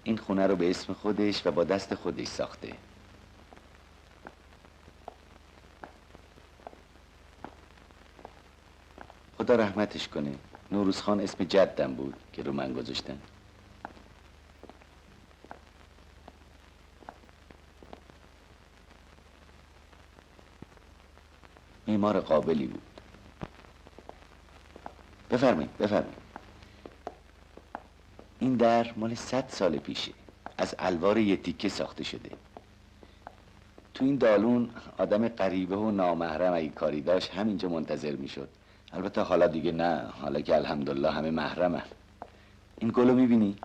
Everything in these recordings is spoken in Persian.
این خونه رو به اسم خودش و با دست خودش ساخته. خدا رحمتش کنه. نوروز خان اسم جدم بود که رو من گذاشتن. معمار قابلی بود. بفرمایید بفرمایید. این در مال 100 سال پیشه. از الوار یه تیکه ساخته شده. تو این دالون آدم غریبه و نامحرم اگه کاری داشت همینجا منتظر میشد. البته حالا دیگه نه، حالا که الحمدلله همه محرمن. این گلو میبینی؟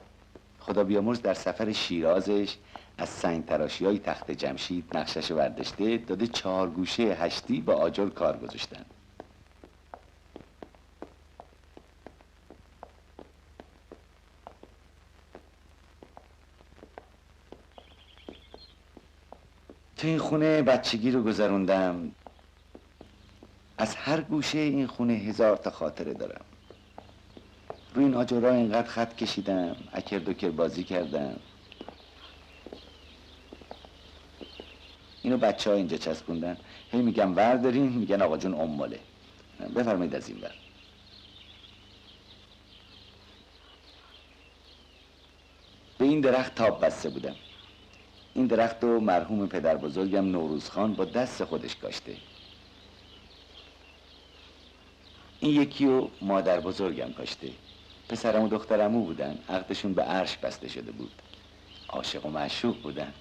خدا بیامرز در سفر شیرازش از سنگ تراشی های تخت جمشید نقشش ورداشته داده 4 گوشه هشتی با آجر کار گذاشتن. تو این خونه بچگی رو گذروندم. از هر گوشه این خونه 1000 تا خاطره دارم. روی این آجرها اینقدر خط کشیدم، اکر دوکر بازی کردم. اینو بچه ها اینجا چسبوندن. هی میگم وردارین، میگن آقا جون اماله. بفرمایید از این ور. به این درخت تاب بسته بودم. این درخت رو مرحوم پدر بزرگم نوروز خان با دست خودش کاشته. این یکی رو مادر بزرگم کاشته. پسرم و دخترمو بودن. عقدشون به عرش بسته شده بود. عاشق و معشوق بودن.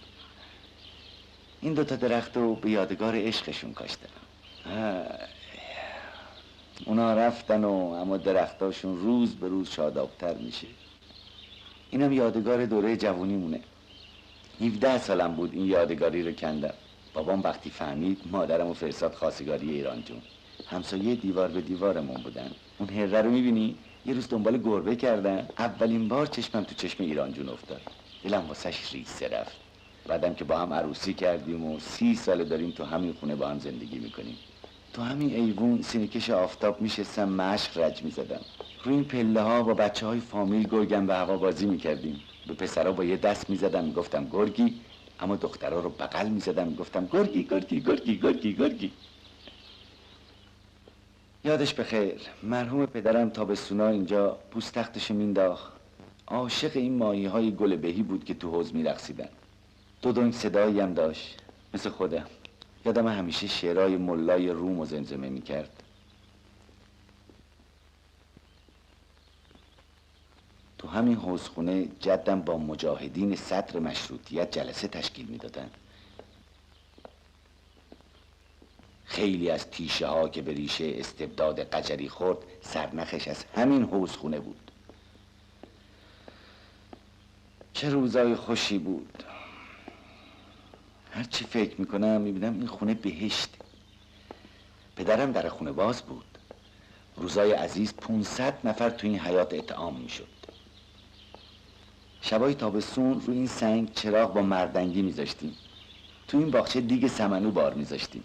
این 2 تا درخت رو به یادگار عشقشون کاشتن. اونا رفتن و اما درختاشون روز به روز شادابتر میشه. اینم یادگار دوره جوونی مونه. 17 سالم بود این یادگاری رو کندم. بابام وقتی فهمید مادرمو فرستاد خواستگاری ایران جون. همسایه دیوار به دیوارمون بودن. اون هره رو میبینی؟ یه روز دنبال گربه کردن. اولین بار چشمم تو چشم ایران جون افتاد. دلم واسش ریسه رفت. بعدم که با هم عروسی کردیم و 30 سال داریم تو همین خونه با هم زندگی میکنیم. تو همین ایوون سینه‌کش آفتاب میشستم مشق رج میزدم. روی این پله ها با بچه های فامیل گرگم به هوا بازی میکردیم. به پسرها با یه دست میزدم میگفتم گرگی، اما دخترها رو بغل میزدم میگفتم گرگی گرگی گرگی گرگی گرگی. یادش بخیر. مرحوم پدرم تابستونا اینجا پوست تختشو مینداخت. عاشق این ماهی های گل بهی بود که تو حوض میرقصیدن. 2 دنگ صدایی هم داشت مثل خودم. یادم همیشه شعرهای ملای روم و زمزمه میکرد. تو همین حوضخونه جدم با مجاهدین صدر مشروطیت جلسه تشکیل میدادن. خیلی از تیشه ها که به ریشه استبداد قجری خورد سرنخش از همین حوضخونه بود. چه روزای خوشی بود. هرچی فکر میکنم میبینم این خونه بهشت. پدرم در خونه باز بود. روزای عزیز 500 نفر تو این حیاط اطعام میشد. شبای تابستون روی این سنگ چراغ با مردنگی میذاشتیم. تو این باغچه دیگ سمنو بار میذاشتیم.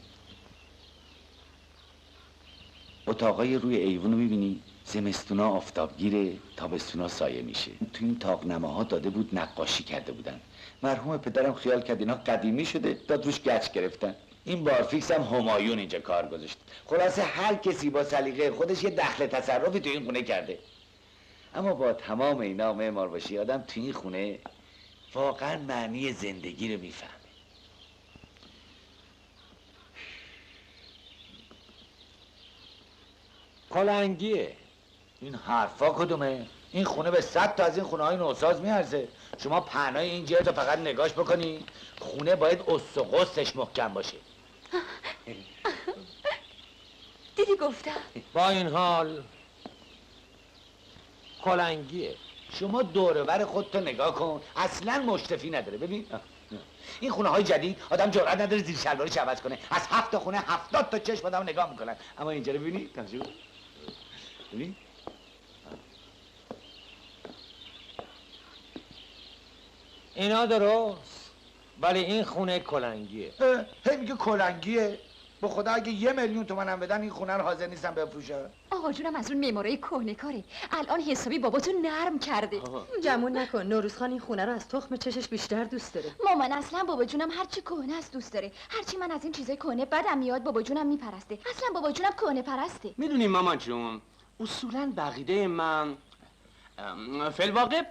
اتاقای روی ایوونو میبینی؟ زمستونا آفتابگیره، تابستونا سایه میشه. تو این طاق‌نماها داده بود نقاشی کرده بودن. مرحوم پدرم خیال کرد اینا قدیمی شده، داد روش گچ گرفتن. این بارفیکس هم همایون اینجا کار گذاشت. خلاصه هر کسی با سلیقه خودش یه دخل تصرفی تو این خونه کرده. اما با تمام اینا معمار باشی آدم تو این خونه واقعا معنی زندگی رو میفهمه. کلنگیه. این حرفا کدومه؟ این خونه به 100 تا از این خونه های نوساز میارزه. شما پهنای این جهت رو فقط نگاش بکنی. خونه باید اس و قصش محکم باشه. دیدی گفتم؟ با این حال کلنگیه. شما دورور خودتو نگاه کن، اصلا مشرفی نداره. ببین این خونه های جدید آدم جرئت نداره زیر شلوارش عوض کنه. از 7 تا خونه 70 تا چشم آدم نگاه میکنن. اما اینجا رو ببینی؟ ببین اینا درست، ولی این خونه کلنگیه. هی میگه کلنگیه. به خدا اگه 1,000,000 تومن هم بدن این خونه رو حاضر نیستم بفروشم. آقا جونم از اون معمارای کهنه کاره. الان حسابی باباتو نرم کرده. گمون نکن نوروز خان این خونه رو از تخم چشش بیشتر دوست داره. مامان اصلا بابا جونم هرچی کهنه است دوست داره. هرچی من از این چیزای کهنه بدم میاد بابا جونم میپرسته. اصلا بابا جونم کهنه پرسته. میدونی مامان جون، اصولا بقیده من فی الواقع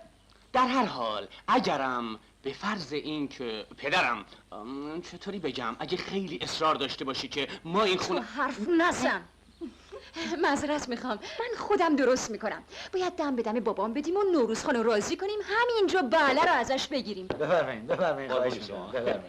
در هر حال اگرم به فرض این که پدرم چطوری بگم اگه خیلی اصرار داشته باشی که ما این تو خونه حرف نزن. معذرت میخوام من خودم درست میکنم. باید دم به دم بابام بدیم و نوروز خانو راضی کنیم همینجا بله رو ازش بگیریم. بفرمایید خواهش می‌کنم. بفرمایید.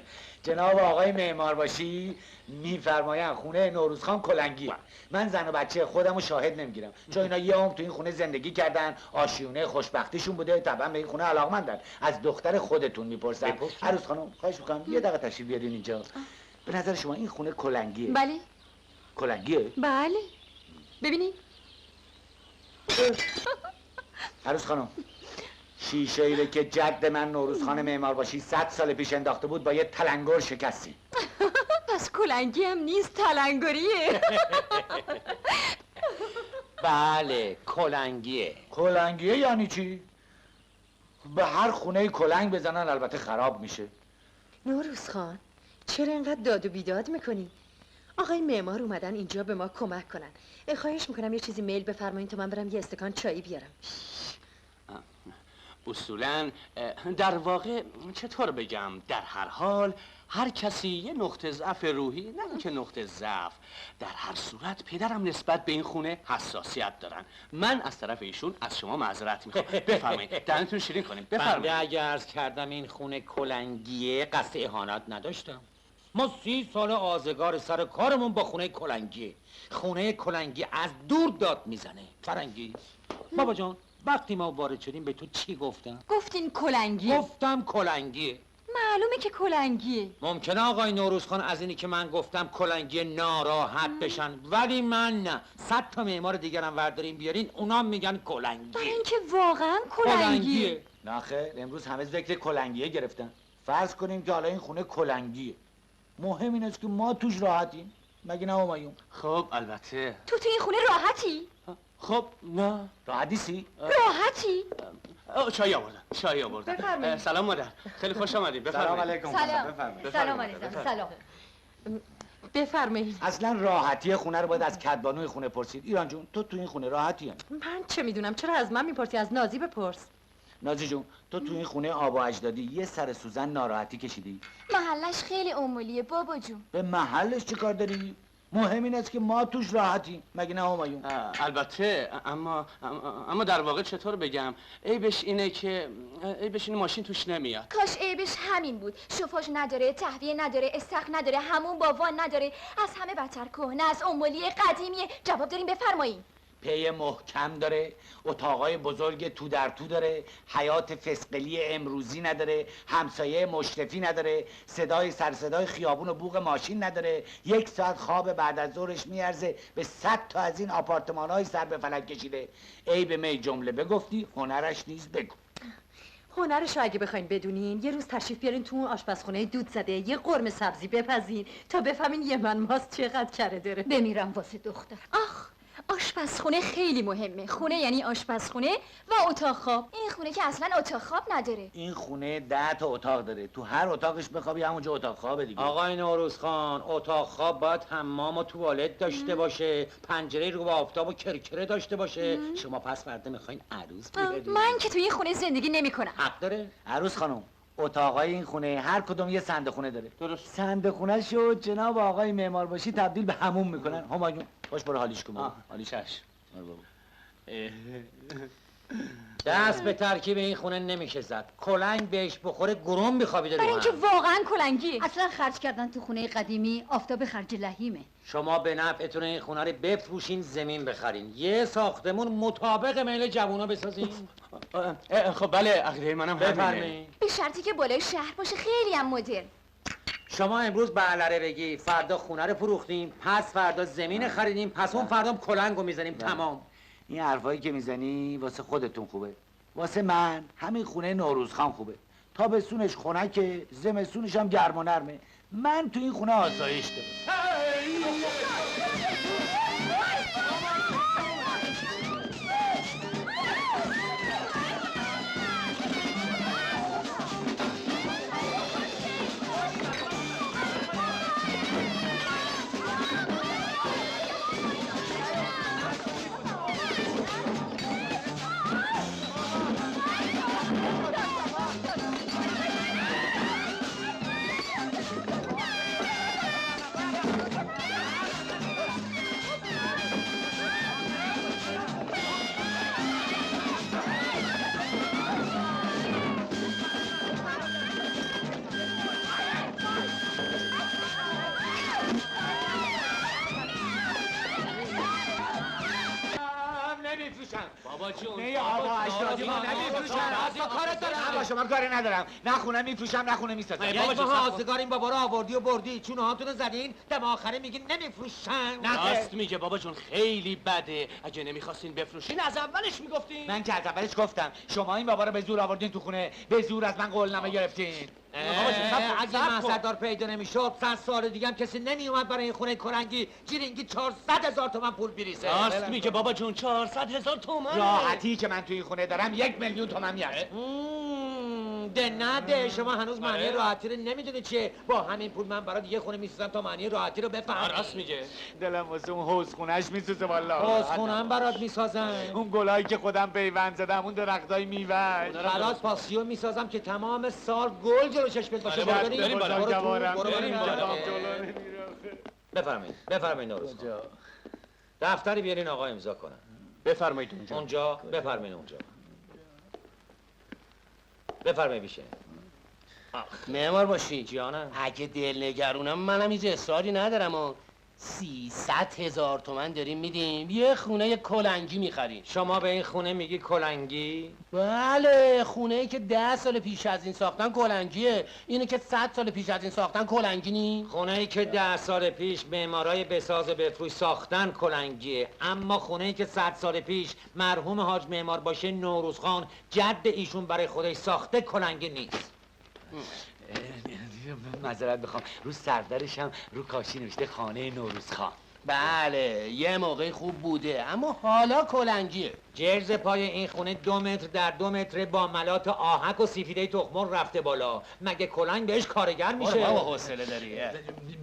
جناب آقای معمار باشی میفرمایند خونه نوروزخان کلنگیه. من زن و بچه خودمو شاهد نمیگیرم چون اینا یه عمر تو این خونه زندگی کردن، آشیونه خوشبختیشون بوده، طبعا به این خونه علاقمندن. از دختر خودتون میپرسن. عروس خانم خواهش میکنم یه دقیقه تشریف بیارین اینجا. به نظر شما این خونه کلنگیه؟ بله کلنگیه؟ بله ببینید عروس خانم شیشه ایره که جد من نوروزخان معمار باشی 100 سال پیش انداخته بود با یه تلنگر شکستی. پس کلنگی هم نیست تلنگریه. بله کلنگیه. کلنگیه یعنی چی؟ به هر خونه کلنگ بزنن البته خراب میشه. نوروز خان چرا اینقدر داد و بیداد میکنی؟ آقای معمار اومدن اینجا به ما کمک کنن. خواهش میکنم یه چیزی میل بفرمایین تا من برم یه استکان چایی بیارم. اصولا در واقع چطور بگم در هر حال هر کسی یه نقطه ضعف روحی نه اینکه نقطه ضعف در هر صورت پدرم نسبت به این خونه حساسیت دارن. من از طرف ایشون از شما معذرت میخوام. بفرمایید دهنتون شیرین کنیم. بنده بفرمایید. اگه عرض کردم این خونه کلنگیه قصد اهانت نداشتم. ما 30 سال آزگار سر کارمون با خونه کلنگیه. خونه کلنگی از دور داد میزنه. فرنگی بابا جان وقتی ما وارد شدیم به تو چی گفتم؟ گفتین کلنگیه. گفتم کلنگیه. معلومه که کلنگیه. ممکنه آقای نوروزخان از اینی که من گفتم کلنگیه ناراحت بشن ولی من نه. 100 تا معمار دیگرم وردارین بیارین اونا میگن برای کلنگیه. اینکه واقعا کلنگیه. نه خیر امروز همه ذکر کلنگیه گرفتن. فرض کنیم که حالا این خونه کلنگیه. مهم این است که ما توش راحتیم. مگه نه همایون؟ خب البته. تو این خونه راحتی؟ خب نه راحت نیستی؟ راحتی؟ چای آوردن چای آوردن. بفرمایید. سلام مادر خیلی خوش آمدید. بفرمایید. سلام علیکم. سلام بفرمایید. سلام علیکم سلام. بفرمایید. اصلا راحتی خونه رو باید از کدبانوی خونه پرسید. ایران جون تو این خونه راحتی هم. من چه میدونم چرا از من میپرسی؟ از نازی بپرس. نازی جون تو این خونه آب و اجدادی یه سر سوزن ناراحتی کشیدی؟ محلش خیلی عمولیه بابا جون. به محلش چه کار داری؟ مهم این است که ما توش راحتیم. مگه نه همایون؟ البته اما در واقع چطور بگم عیبش اینه که ماشین توش نمیاد. کاش عیبش همین بود. شفاش نداره، تهویه نداره، استخر نداره، همون با وان نداره. از همه بدتر کهنه از عمولی قدیمیه. جواب داریم بفرمایین. پی محکم داره، اتاقای بزرگ تو در تو داره، حیات فسقلی امروزی نداره، همسایه مشرفی نداره، صدای سرصدای خیابون و بوق ماشین نداره، 1 ساعت خواب بعد از ظهرش میارزه به 100 تا از این آپارتمان‌های سر به فلک کشیده. عیب می جمله بگفتی، هنرش نیز بگو. هنرش رو اگه بخواین بدونین یه روز تشریف بیارین تو اون آشپزخونه دود زده یه قرمه سبزی بپزین تا بفهمین یه من ماست چقدر کره داره. بمیرم واسه دختر. آخ آشپزخونه خیلی مهمه. خونه یعنی آشپزخونه و اتاق خواب. این خونه که اصلا اتاق خواب نداره. این خونه 10 تا اتاق داره، تو هر اتاقش بخوابی همونجا اتاق خوابه دیگه. آقای نوروزخان اتاق خواب باید حمام و توالت داشته باشه، پنجره رو به آفتاب و کرکره داشته باشه. شما پس فردا میخواین عروس بیارین. من که توی این خونه زندگی نمی‌کنم. حق داره؟ عروس خانم اتاقای این خونه هر کدوم یه صندوق خونه داره. درست. صندوق خونه شو جناب آقای معمار باشی تبدیل به حموم میکنن. همایون خوش برو حالیش کن. حالی چشم. دست به ترکیب این خونه نمیشه زد. کلنگ بهش بخوره گرم بخوابیده برای رو اینکه هم. واقعا کلنگیه. اصلا خرج کردن تو خونه قدیمی آفتاب خرج لحیمه. شما به نفعتون این خونه رو بفروشین زمین بخرین. یه ساختمون مطابق میل جوونا بسازین. خب بله عقیده منم همینه. بفرمایید. به شرطی که بالای شهر باشه خیلی هم مدرن. شما امروز به علره بگی فردا خونه رو فروختیم، پس فردا زمین خریدیم، پس اون فردا هم کلنگو میزنیم. تمام. این حرفایی که میزنی واسه خودتون خوبه، واسه من همین خونه نوروزخان خوبه. تابستونش خنکه، زمستونش هم گرم و نرمه. من تو این خونه آسایش دارم. بابا جون نه آقا اجدادی ما نمیفروشن. کارت دارم. نه با شما کاری ندارم. نه خونه میفروشم نه خونه میسازم. یک ماه آزگار این بابا رو آوردی و بردی، چون هاتون رو زدین، دم آخره میگین نمیفروشن. راست میگه بابا جون، خیلی بده. اگه نمیخواستین بفروشین از اولش میگفتین. من که از اولش گفتم شما این بابا رو به زور آوردین تو خونه، به زور از من قولنامه گرفتین. اگه محصدار پیدا نمیشد 100 سال دیگه هم کسی نمیومد برای این خونه کلنگی جیرینگی 400,000 تومن پول بریزه. راست میگه بابا جون، 400,000 تومن. راحتی که من تو این خونه دارم 1,000,000 تومن میارزه. ده نده، شما هنوز معنی راحتی رو نمیدونی چیه. با همین پول من برات یه خونه میسازم تا معنی راحتی رو بفهمی. راست میگه. دلم واسه اون حوض خونه‌اش میسوزه والله. حوض خونم برات میسازم. اون گلایی که خودم پیوند زدم، اون درختای میوه. برات پاسیو میسازم که تمام سال گل جلو چشمت باشه. بریم بفرمایید نوروز خان. دفتری بیارین آقا امضا کنن. بفرمایید اونجا. بفرمایید اونجا. بفرمایید بیشه. معمار باشی جانم. اگه دلنگرونم منم هیچ اصراری ندارم و 300,000 تومن داریم میدیم یه خونه کلنگی میخریم. شما به این خونه میگی کلنگی؟ بله، خونه ای که 10 سال پیش از این ساختن کلنگیه. اینه که 100 سال پیش از این ساختن کلنگی نی؟ خونه ای که 10 سال پیش معمارای بساز بفروش ساختن کلنگیه، اما خونه ای که 100 سال پیش مرحوم حاج معمار باشه نوروز خان جد ایشون برای خودش ساخته کلنگی نیست. معذرت بخوام، رو سردرش هم رو کاشی نوشته خانه نوروز خان. بله، یه موقع خوب بوده اما حالا کلنگیه. جرز پای این خونه 2 متر در 2 متر با ملات آهک و سیفیده تخمر رفته بالا. مگه کلنگ بهش کارگر میشه؟ بابا حوصله داری.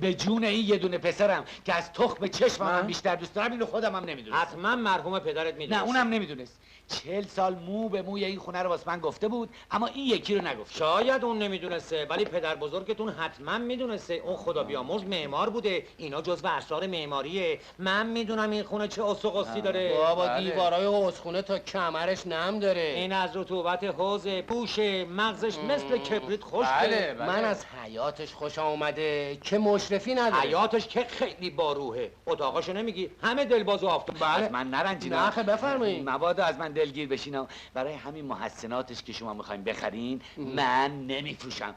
به جون این یه دونه پسرم که از تخم چشمم من بیشتر دوست دارم، اینو خودم هم نمیدونست. حتما مرحوم پدرت میدونست. نه اونم نمیدونست. 40 سال مو به موی این خونه رو واسه من گفته بود، اما این یکی رو نگفت. شاید اون نمیدونسته، ولی پدر بزرگتون حتما میدونسته. اون خدا بیامرز معمار بوده، اینا جزو اسرار معماریه. من میدونم این خونه چه اسقسی داره. بابا دیوارای حوضخونه تا کمرش نم داره. این از رطوبت حوض پوشه، مغزش مثل کبریت خشکه. من از حیاتش خوشم اومده که مشرفی نداره. حیاتش که خیلی باروحه. اتاقاشو نمیگی؟ همه دلباز و آفتاب. از من نرنجینا. نه بفرمایید. مبادا از من دلگیر بشینا. برای همین محسناتش که شما میخواین بخرین من نمیفروشم.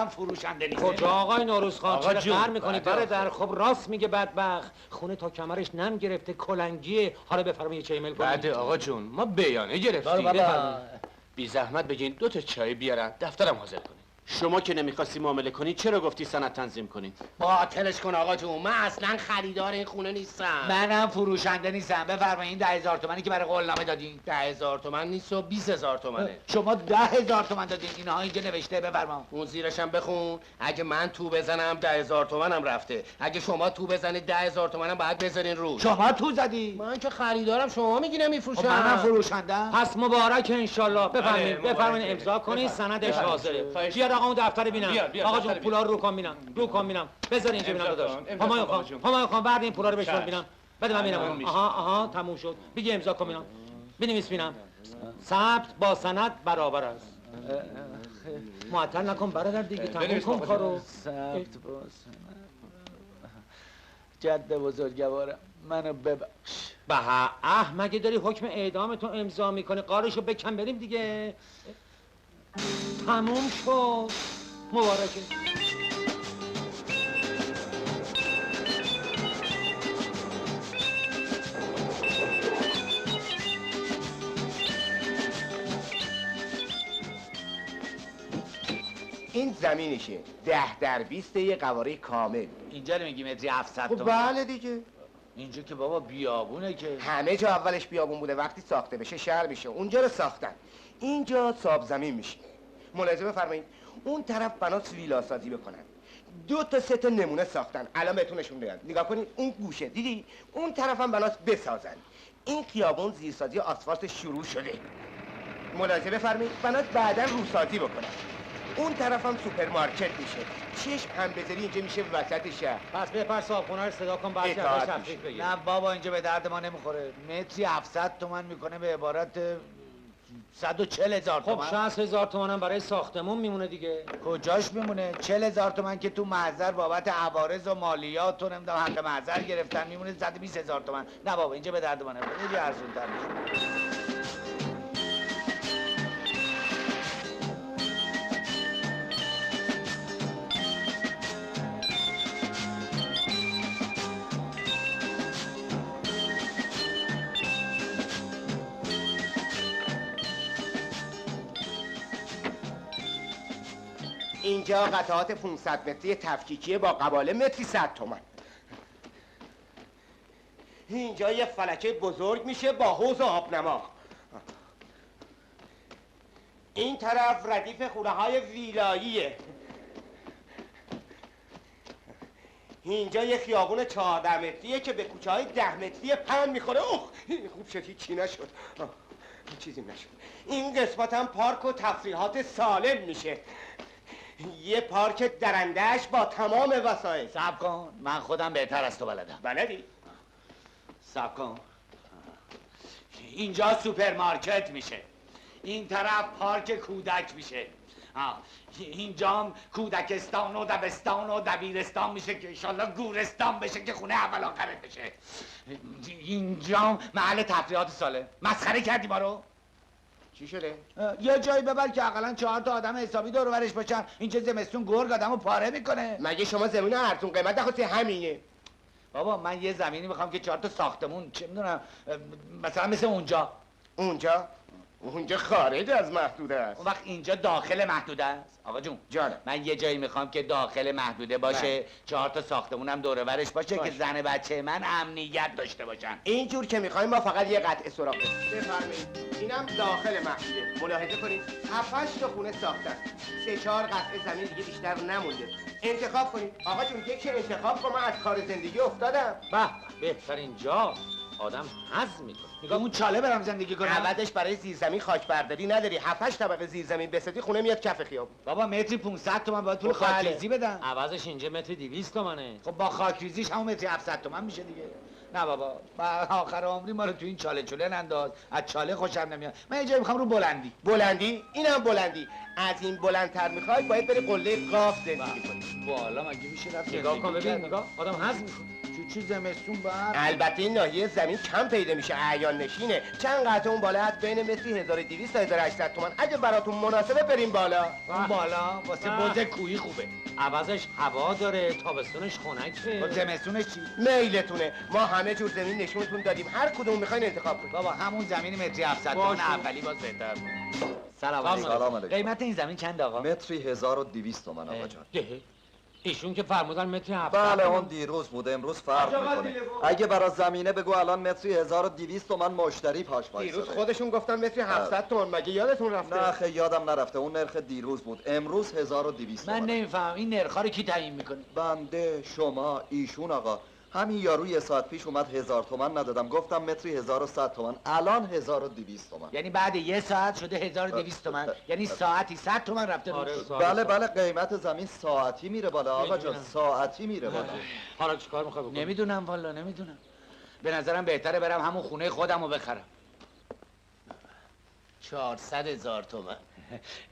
فروشنده نیست. کجا آقای نوروز خان؟ آقا چرا جون. قهر میکنی؟ برادر خب راست میگه بدبخت. خونه تا کمرش نم گرفته کلنگیه. حالا بفرمایید چه ایمیل کنید. بعد آقا جون ما بیانه گرفتیم. بفرمایید. بی زحمت بگین 2 تا چای بیارن دفترم حاضر کنین. شما که نمیخواستی معامله کنی چرا گفتی سند تنظیم کنین؟ باطلش کن آقا جون، من اصلا خریدار این خونه نیستم. منم فروشنده نیستم. بفرمایید این 10,000 تومانی که برای قولنامه دادین. 10,000 تومن نیست و 20,000 تومنه. شما 10,000 تومن دادین. اینها اینجا نوشته. بفرما. اون زیرشم بخون. اگه من تو بزنم 10,000 تومنم رفته. اگه شما تو بزنید 10,000 تومنم باید بذارین روش. شما تو زدی. من که خریدارم، شما میگی نمیفروشم. منم فروشندم. پس مبارک انشالله. بفرمایید مبارک. بفرمایید امضا کنید، سندش حاضره. بیار آقا اون دفتر ببینم. آقا جون پولا رو کن بینم. بذار اینجا بینم داداش. همایون خان بعد این پولا رو بشون بینم. بده من بینم. آها تموم شد. بگی امضا کن بینم. بنویس بینم. ثبت با سند برابر است. معطل نکن برادر دیگه، تموم کن کارو. ثبت با سند. جد بزرگوارم منو ببخش. به مگه داری حکم اعدامتو امضا میکنی؟ قارشو بکن بریم دیگه. تموم شد. مبارکه. این زمینشه 10x20 یه قواره کامل. اینجا رو میگی متری 700 خب تومن؟ بله دیگه. اینجا که بابا بیابونه که. همه جا اولش بیابون بوده، وقتی ساخته بشه شهر میشه. اونجا رو ساختن، اینجا ساب زمین میشه. ملاحظه بفرمایید اون طرف بناس ویلا سازی بکنن، 2 تا 3 تا نمونه ساختن. الان بهتون نشون میدم، نگاه کنید اون گوشه دیدی اون طرف هم بناس بسازن. این خیابون زیرسازی آسفالت شروع شده. ملاحظه بفرمایید بناس بعدا روسازی بکنن. اون طرف هم سوپرمارکت میشه. چشم هم بذاری اینجا میشه وسط شهر. پس بپر صاحبخونه رو صدا کن، بعد اطاعت ازش میشه. تفریح بگیر. نه بابا اینجا به درد ما نمیخوره. متری 700 تومن میکنه به عبارت 140,000 خب تومن. 60,000 تومن هم برای ساختمون میمونه دیگه. کجاش میمونه؟ 40,000 تومن که تو محضر بابت عوارض و مالیات و نمیدونم حق محضر گرفتن میمونه 120,000 تومن. نه بابا اینجا به درد ما نمیخوره. خیلی ارزون‌تر میشه. اینجا قطعات 500 متری تفکیکیه با قباله متری 100 تومن. اینجا یه فلکه بزرگ میشه با حوض و آبنما. این طرف ردیف خونه های ویلاییه. اینجا یه خیابون 14 متریه که به کوچه های 10 متری پهن میخوره. اوه خوب شد چی نشد، چیزی نشد. این قسمت هم پارک و تفریحات سالم میشه. یه پارک درندهش با تمام وسایل. صبر کن من خودم بهتر از تو بلدم. بلدی؟ صبر کن. اینجا سوپرمارکت میشه، این طرف پارک کودک میشه، اینجام کودکستان و دبستان و دبیرستان میشه که انشالله گورستان بشه که خونه اول آخرت بشه. اینجام محل تفریحات سالم. مسخره کردی ما رو؟ چی شده؟ یه جایی ببر که اقلا 4 تا آدم حسابی دور و برش باشن. اینجا زمستون گرگ آدمو پاره میکنه. مگه شما زمین ارزون قیمت نخواستی؟ همینه. بابا من یه زمینی میخوام که 4 تا ساختمون چه میدونم مثلا مثل اونجا. اونجا خارج از محدوده است. اون وقت اینجا داخل محدوده است. آقا جون جانم. من یه جایی میخوام که داخل محدوده باشه، 4 تا ساختمونم دور و برش باشه که زن بچه من امنیت داشته باشن. اینجور که میخوایم ما فقط یه قطعه سراغ بفرمایید. اینم داخل محدوده. ملاحظه کنید 7 تا خونه ساختن، 3-4 قطعه زمین دیگه بیشتر نمونده. انتخاب کنید. آقا جون یکی انتخاب کن، من از کار زندگی افتادم. به بهترین جا آدم هضم میکنه. نگاه اون چاله برم زندگی کنم. عوضش برای زیرزمین خاک برداری نداری. 7-8 طبقه زیرزمین بسازی خونه میاد کف خیابون. بابا متری 500 تومن باید پول خاکریزی بدم. عوضش اینجا متری 200 تومنه. خب با خاکریزیش همون متری 700 تومن میشه دیگه. نه بابا آخر عمری ما رو تو این چاله چوله ننداز. از چاله خوشم نمیاد. من یه جایی میخوام رو بلندی؟ اینم بلندی. از این بلندتر میخوای باید بری قله قاف زندگی کنی. بالا مگه میشه رفت نگاه کن ببین، نگاه آدم هضم میکنه. چی زمستون بر البته این ناحیه زمین کم پیدا میشه، اعیان نشینه. چند قطعه اون بالا هست بین متری 1200 تا 1800 تومن. اگه براتون مناسبه بریم بالا. اون بالا واسه بز کوهی خوبه. عوضش هوا داره، تابستونش خنکه. خب زمستونش چی؟ میلتونه. ما همه جور زمین نشونتون دادیم، هر کدوم میخواین انتخاب کنید. بابا همون زمین متری 700 تومن اولی باز بهتر. سلام علیکم. قیمت این زمین چند آقا؟ متری 1200 تومن آقا جان. ایشون که فرمودن متری 700. بله اون دیروز بوده، امروز فرق میکنه. اگه برای زمینه بگو الان متری 1200 تومن مشتری پاش دیروز وایساده. خودشون گفتن متری 700 تومن، مگه یادتون رفته؟ نه خیلی یادم نرفته، اون نرخ دیروز بود، امروز 1200 من تومن. نمیفهم این نرخا رو کی تعیین میکنه؟ بنده، شما، ایشون آقا. همین یارو یه ساعت پیش اومد 1000 تومن ندادم، گفتم متری 1100 تومن، الان 1200 تومن. یعنی بعد یه ساعت شده 1200 تومن، یعنی ساعتی 100 تومن رفته روش. بله بله قیمت زمین ساعتی میره بالا آقا جان، ساعتی میره بالا. حالا چیکار میخوای بکنی؟ نمیدونم والا نمیدونم. به نظرم بهتره برم همون خونه خودم رو بخرم. 400,000 تومن.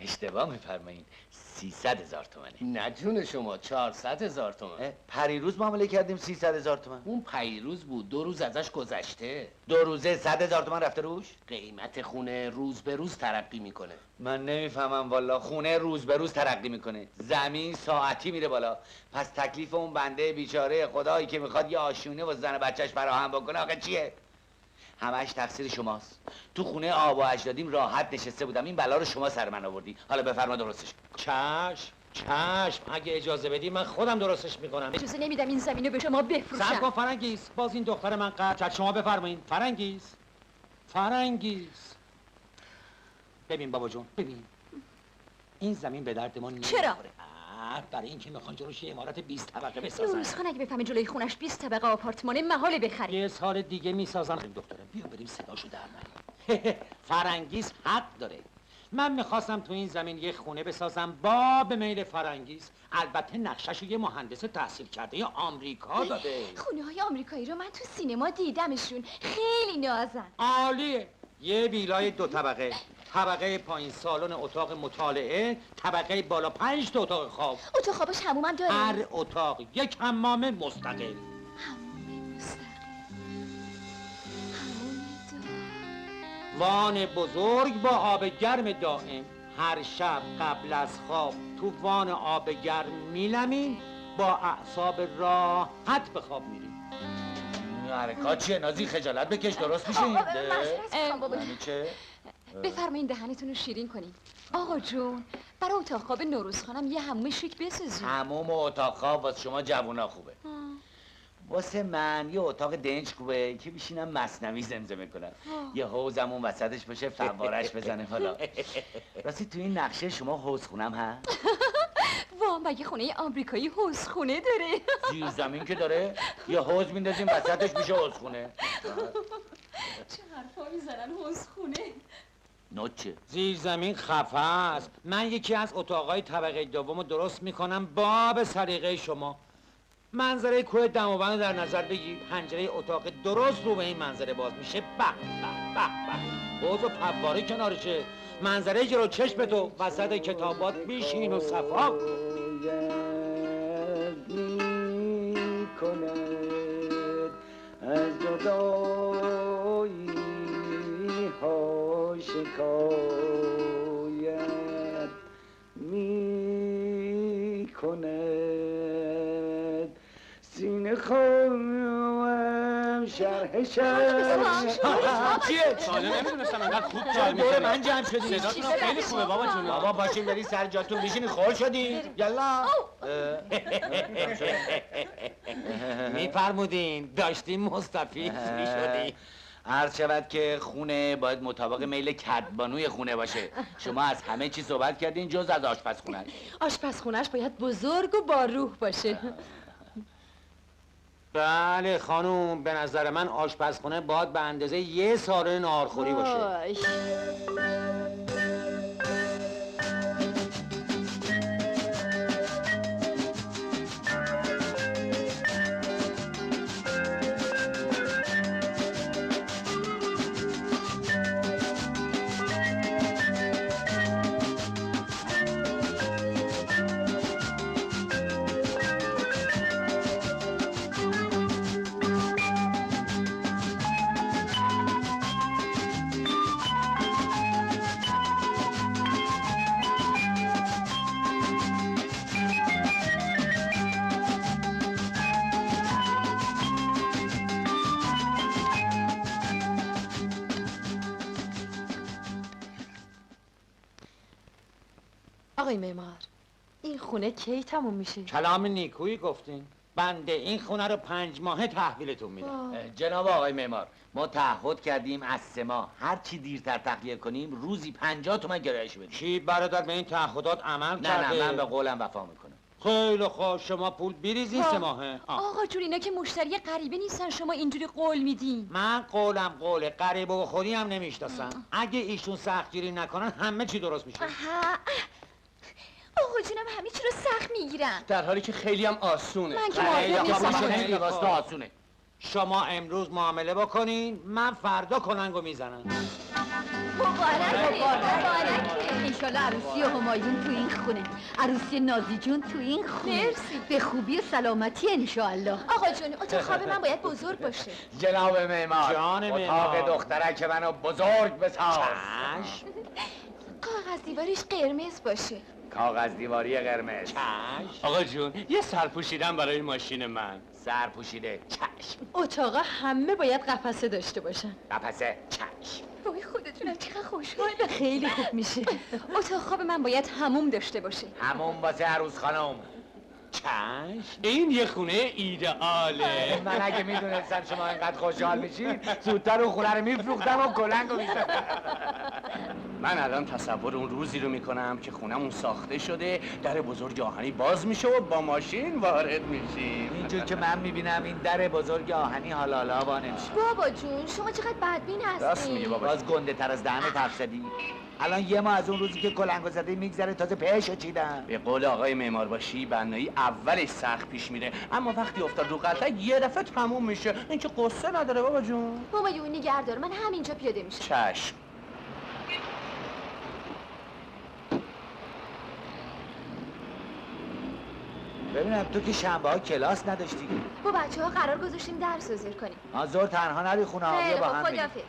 اشتباه میفرمایین، 300,000 تومنه. نه جون شما 400,000 تومن. پریروز معامله کردیم 300,000 تومن. اون پیروز بود، 2 روز ازش گذشته. 2 روزه 100,000 تومن رفته روش؟ قیمت خونه روز به روز ترقی میکنه. من نمیفهمم والا. خونه روز به روز ترقی میکنه، زمین ساعتی میره بالا. پس تکلیف اون بنده بیچاره خدایی که میخواد یه آشونه و زن بچهش فراهم بکنه آقا چیه؟ همش تقصیر شماست. تو خونه آب و اجدادیم راحت نشسته بودم، این بلا رو شما سر من آوردی. حالا بفرما درستش. چشم چشم، اگه اجازه بدی من خودم درستش میکنم. اجازه نمیدم این زمینو به شما صبر بفروشم. کن فرنگیز، باز این دختر من قطع کرد. شما بفرمایید. فرنگیز ببین بابا جون، ببین این زمین به درد ما نمیخوره. چرا؟ برای اینکه میخوان جلوش یه عمارت 20 طبقه بسازن. نوروز خان اگه بفهمه جلوی خونش 20 طبقه آپارتمانه محاله بخری. یه سال دیگه میسازن. دختره بیا بریم صداشو در نریم. فرنگیز حق داره. من میخواستم تو این زمین یه خونه بسازم با به میل فرنگیز. البته نقشه‌شو یه مهندس تحصیل کرده آمریکا داده. خونه های آمریکایی رو من تو سینما دیدمشون، خیلی نازن. عالیه. یه ویلای 2 طبقه، طبقه پایین سالن اتاق مطالعه، طبقه بالا 5 تا اتاق خواب. اتاق خوابش حمومم داره؟ هر اتاق یک حمام مستقل. حموم مستقل. وان بزرگ با آب گرم دائم. هر شب قبل از خواب تو وان آب گرم میلمیم، با اعصاب راحت به خواب میریم. حرکات چیه نازی؟ خجالت بکش، درست میشه این؟ یعنی چه؟ بفرمایین دهنتون رو شیرین کنین. آقا جون، برای اتاق خواب نوروز خانم یه حموم شیک بسازین. حموم و اتاق خواب واسه شما جوونا خوبه. واسه من یه اتاق دنج خوبه که بشینم مثنوی زمزمه کنم. یه حوزم اون وسطش باشه، فوارش بزنه. حالا راستی تو این نقشه شما حوض خونم هست؟ وا، مگه خونه آمریکایی حوض خونه داره؟ زیر زمین که داره، یه حوض میندازیم وسطش میشه حوض خونه. چه حرفا میزنن حوض خونه؟ نوچه زیر زمین خفه است. من یکی از اتاقای طبقه دومو درست میکنم با به سلیقه شما. منظره کوه دماوند در نظر بگیر. پنجره اتاق درست رو به این منظره باز میشه. به به به به. حوض و فواره کنارشه. منظره جلو چشم تو وسط کتابات بیشین و صفا کند از جدایی ها شکایت می کند. سینه خواهم شرح چیه؟ ساله نمیدونستم انقدر خوب جای میکنه. من جمع شدی. صداتون خیلی خوبه بابا جون. بابا باشیم بری سر جاتون بشینی. خول شدی؟ یلا. میفرمودین داشتیم مستفید میشدی. عرض شود که خونه باید مطابق میل کدبانوی خونه باشه. شما از همه چی صحبت کردین جز از آشپزخونه. آشپزخونه‌اش باید بزرگ و با روح باشه. بله خانوم، به نظر من آشپزخونه باید به اندازه یه سالن ناهارخوری باشه. آی. آقای معمار، این خونه کی تموم میشه؟ کلام نیکویی گفتین. بنده این خونه رو 5 ماهه تحویلتون میدم. جناب آقای معمار، ما تعهد کردیم از 3 ماه هر چی دیرتر تخلیه کنیم روزی 50 تومن گرایش بدیم. کی برادر به این تعهدات عمل کرده؟ نه من به قولم وفا میکنم. خیلی خوب، شما پول بریزین 3 ماهه. آقا جون، اینا که مشتری غریبه نیستن، شما اینجوری قول میدین. من قولم قوله، غریبه و خودی هم نمیشناسم. اگه ایشون سختگیری نکنن همه چی درست میشه. آقا جونم همه چی رو سخت میگیرن، در حالی که خیلی هم آسونه. من که موافق نیستم. واسه آسونه. شما امروز معامله بکنین، من فردا کلنگو میزنم. مبارکه. انشالله عروسی همایون تو این خونه، عروسی نازی جون تو این خونه. مرسی. به خوبی و سلامتی انشالله. آقا جون، اتاق خواب من باید بزرگ باشه. جناب معمار، جان معمار. اتاق دخترک منو بزرگ بساز. چشم. کاغذ دیواریش قرمز باشه. کاغذ دیواری قرمز. چشم. آقا جون، یه سرپوشیدن برای ماشین من. سر پوشیده. چشم. اتاقا همه باید قفسه داشته باشن. قفسه. چشم. وای خدا جونم چقدر خوشحالم. خیلی خوب میشه. اتاق خواب من باید حموم داشته باشه. همون واسه عروس خانم. چشم. این یه خونه ایدئاله. من اگه میدونستم شما اینقدر خوشحال میشید زودتر اون خونه رو میفروختم و کلنگ رو میزدم. من الان تصور اون روزی رو میکنم که خونمون ساخته شده، در بزرگ آهنی باز میشه و با ماشین وارد میشیم. اینجور که من میبینم این در بزرگ آهنی حالا وا نمیشه. بابا جون شما چقدر بدبین هستی. راست میگه بابا. باز گنده تر از دهنت حرف زدی. الان یه ماه از اون روزی که کلنگو زدی میگذره تازه پهشو چیدم. به قول آقای معمارباشی بنایی اولش سخت پیش میره، اما وقتی افتاد رو قطعه یه دفعه تموم میشه. این که قصه نداره بابا جون. بابا یون نگهدار من همینجا پیاده میشم. چشم. ببینم تو که شنبه ها کلاس نداشتی. با بچه ها قرار گذاشتیم درس حاضر کنیم. آزور تنها نری خونه ها خیلی با خوب هم میریم. خداحافظ.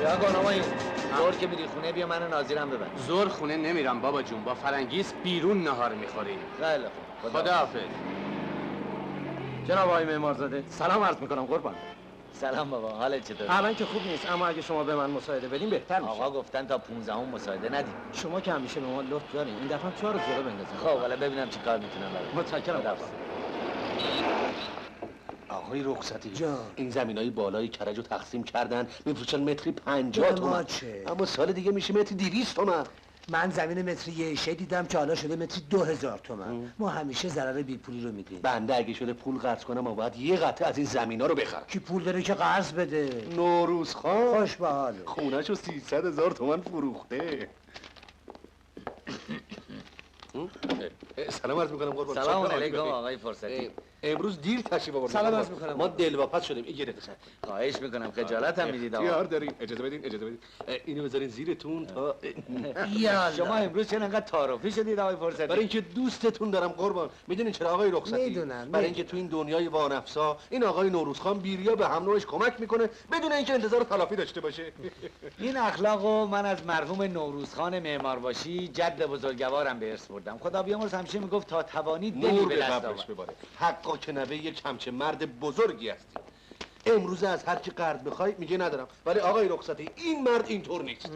یا گنامایی زور که میری خونه بیا من ناظرم ببر. زور خونه نمیرم بابا جون، با فرنگیس بیرون نهار میخوریم. خیلی خوب خداحافظ. جناب آقای معمارزاده سلام عرض میکنم قربان. سلام بابا حالت چطور؟ الان که خوب نیست اما اگه شما به من مساعده بدین بهتر میشه. آقا گفتن تا 15 مساعده ندیم. شما که همیشه به ما لطف دارین این دفعه 4 روز جلو بندازین. خب حالا ببینم چی کار میتونم برای. متشکرم. آقای رخصتی جان. این زمینای بالای کرج رو تقسیم کردن میفروشن متری 50 تومن، اما سال دیگه میشه متری 200 تومن. من زمین متری یه ایشه دیدم که حالا شده متری 2000 تومن. ما همیشه ضرر بی پولی رو میدیم. بنده اگه شده پول قرض کنم و باید یه قطعه از این زمینا رو بخرم. کی پول داره که قرض بده؟ نوروز خان خوش به حاله. خونه‌شو 300,000 تومن فروخته. سلام عرض میکنم قربان. سلام علیکم آقای فرصتی. امروز دیر تشریف آوردید. سلام عرض میکنم. ما دلواپس شدیم. این یه دقیقه خواهش میکنم خجالت هم میدید آقا. اختیار دارین. اجازه بدین. اینو بذارین زیرتون تا شما امروز چرا انقدر تعارفی شدید آقای فرصتی؟ برای اینکه دوستتون دارم قربان. میدونین چرا آقای رخصتی؟ میدونم. برای اینکه تو این دنیای وانفسا این آقای نوروزخان بیریا به هم نوعش کمک میکنه بدون اینکه انتظار تلافی داشته باشه. این اخلاقو من از مرحوم نوروزخان معمارباشی جد بزرگوارم به ارث بردم. خدا بیامرز همیشه میگفت تا توانید نور به به دست قبرش آور. بباره. حقا که نوه یک همچه مرد بزرگی هستی. امروز از هر کی قرض بخوای میگه ندارم، ولی آقای رخصتی این مرد اینطور نیست.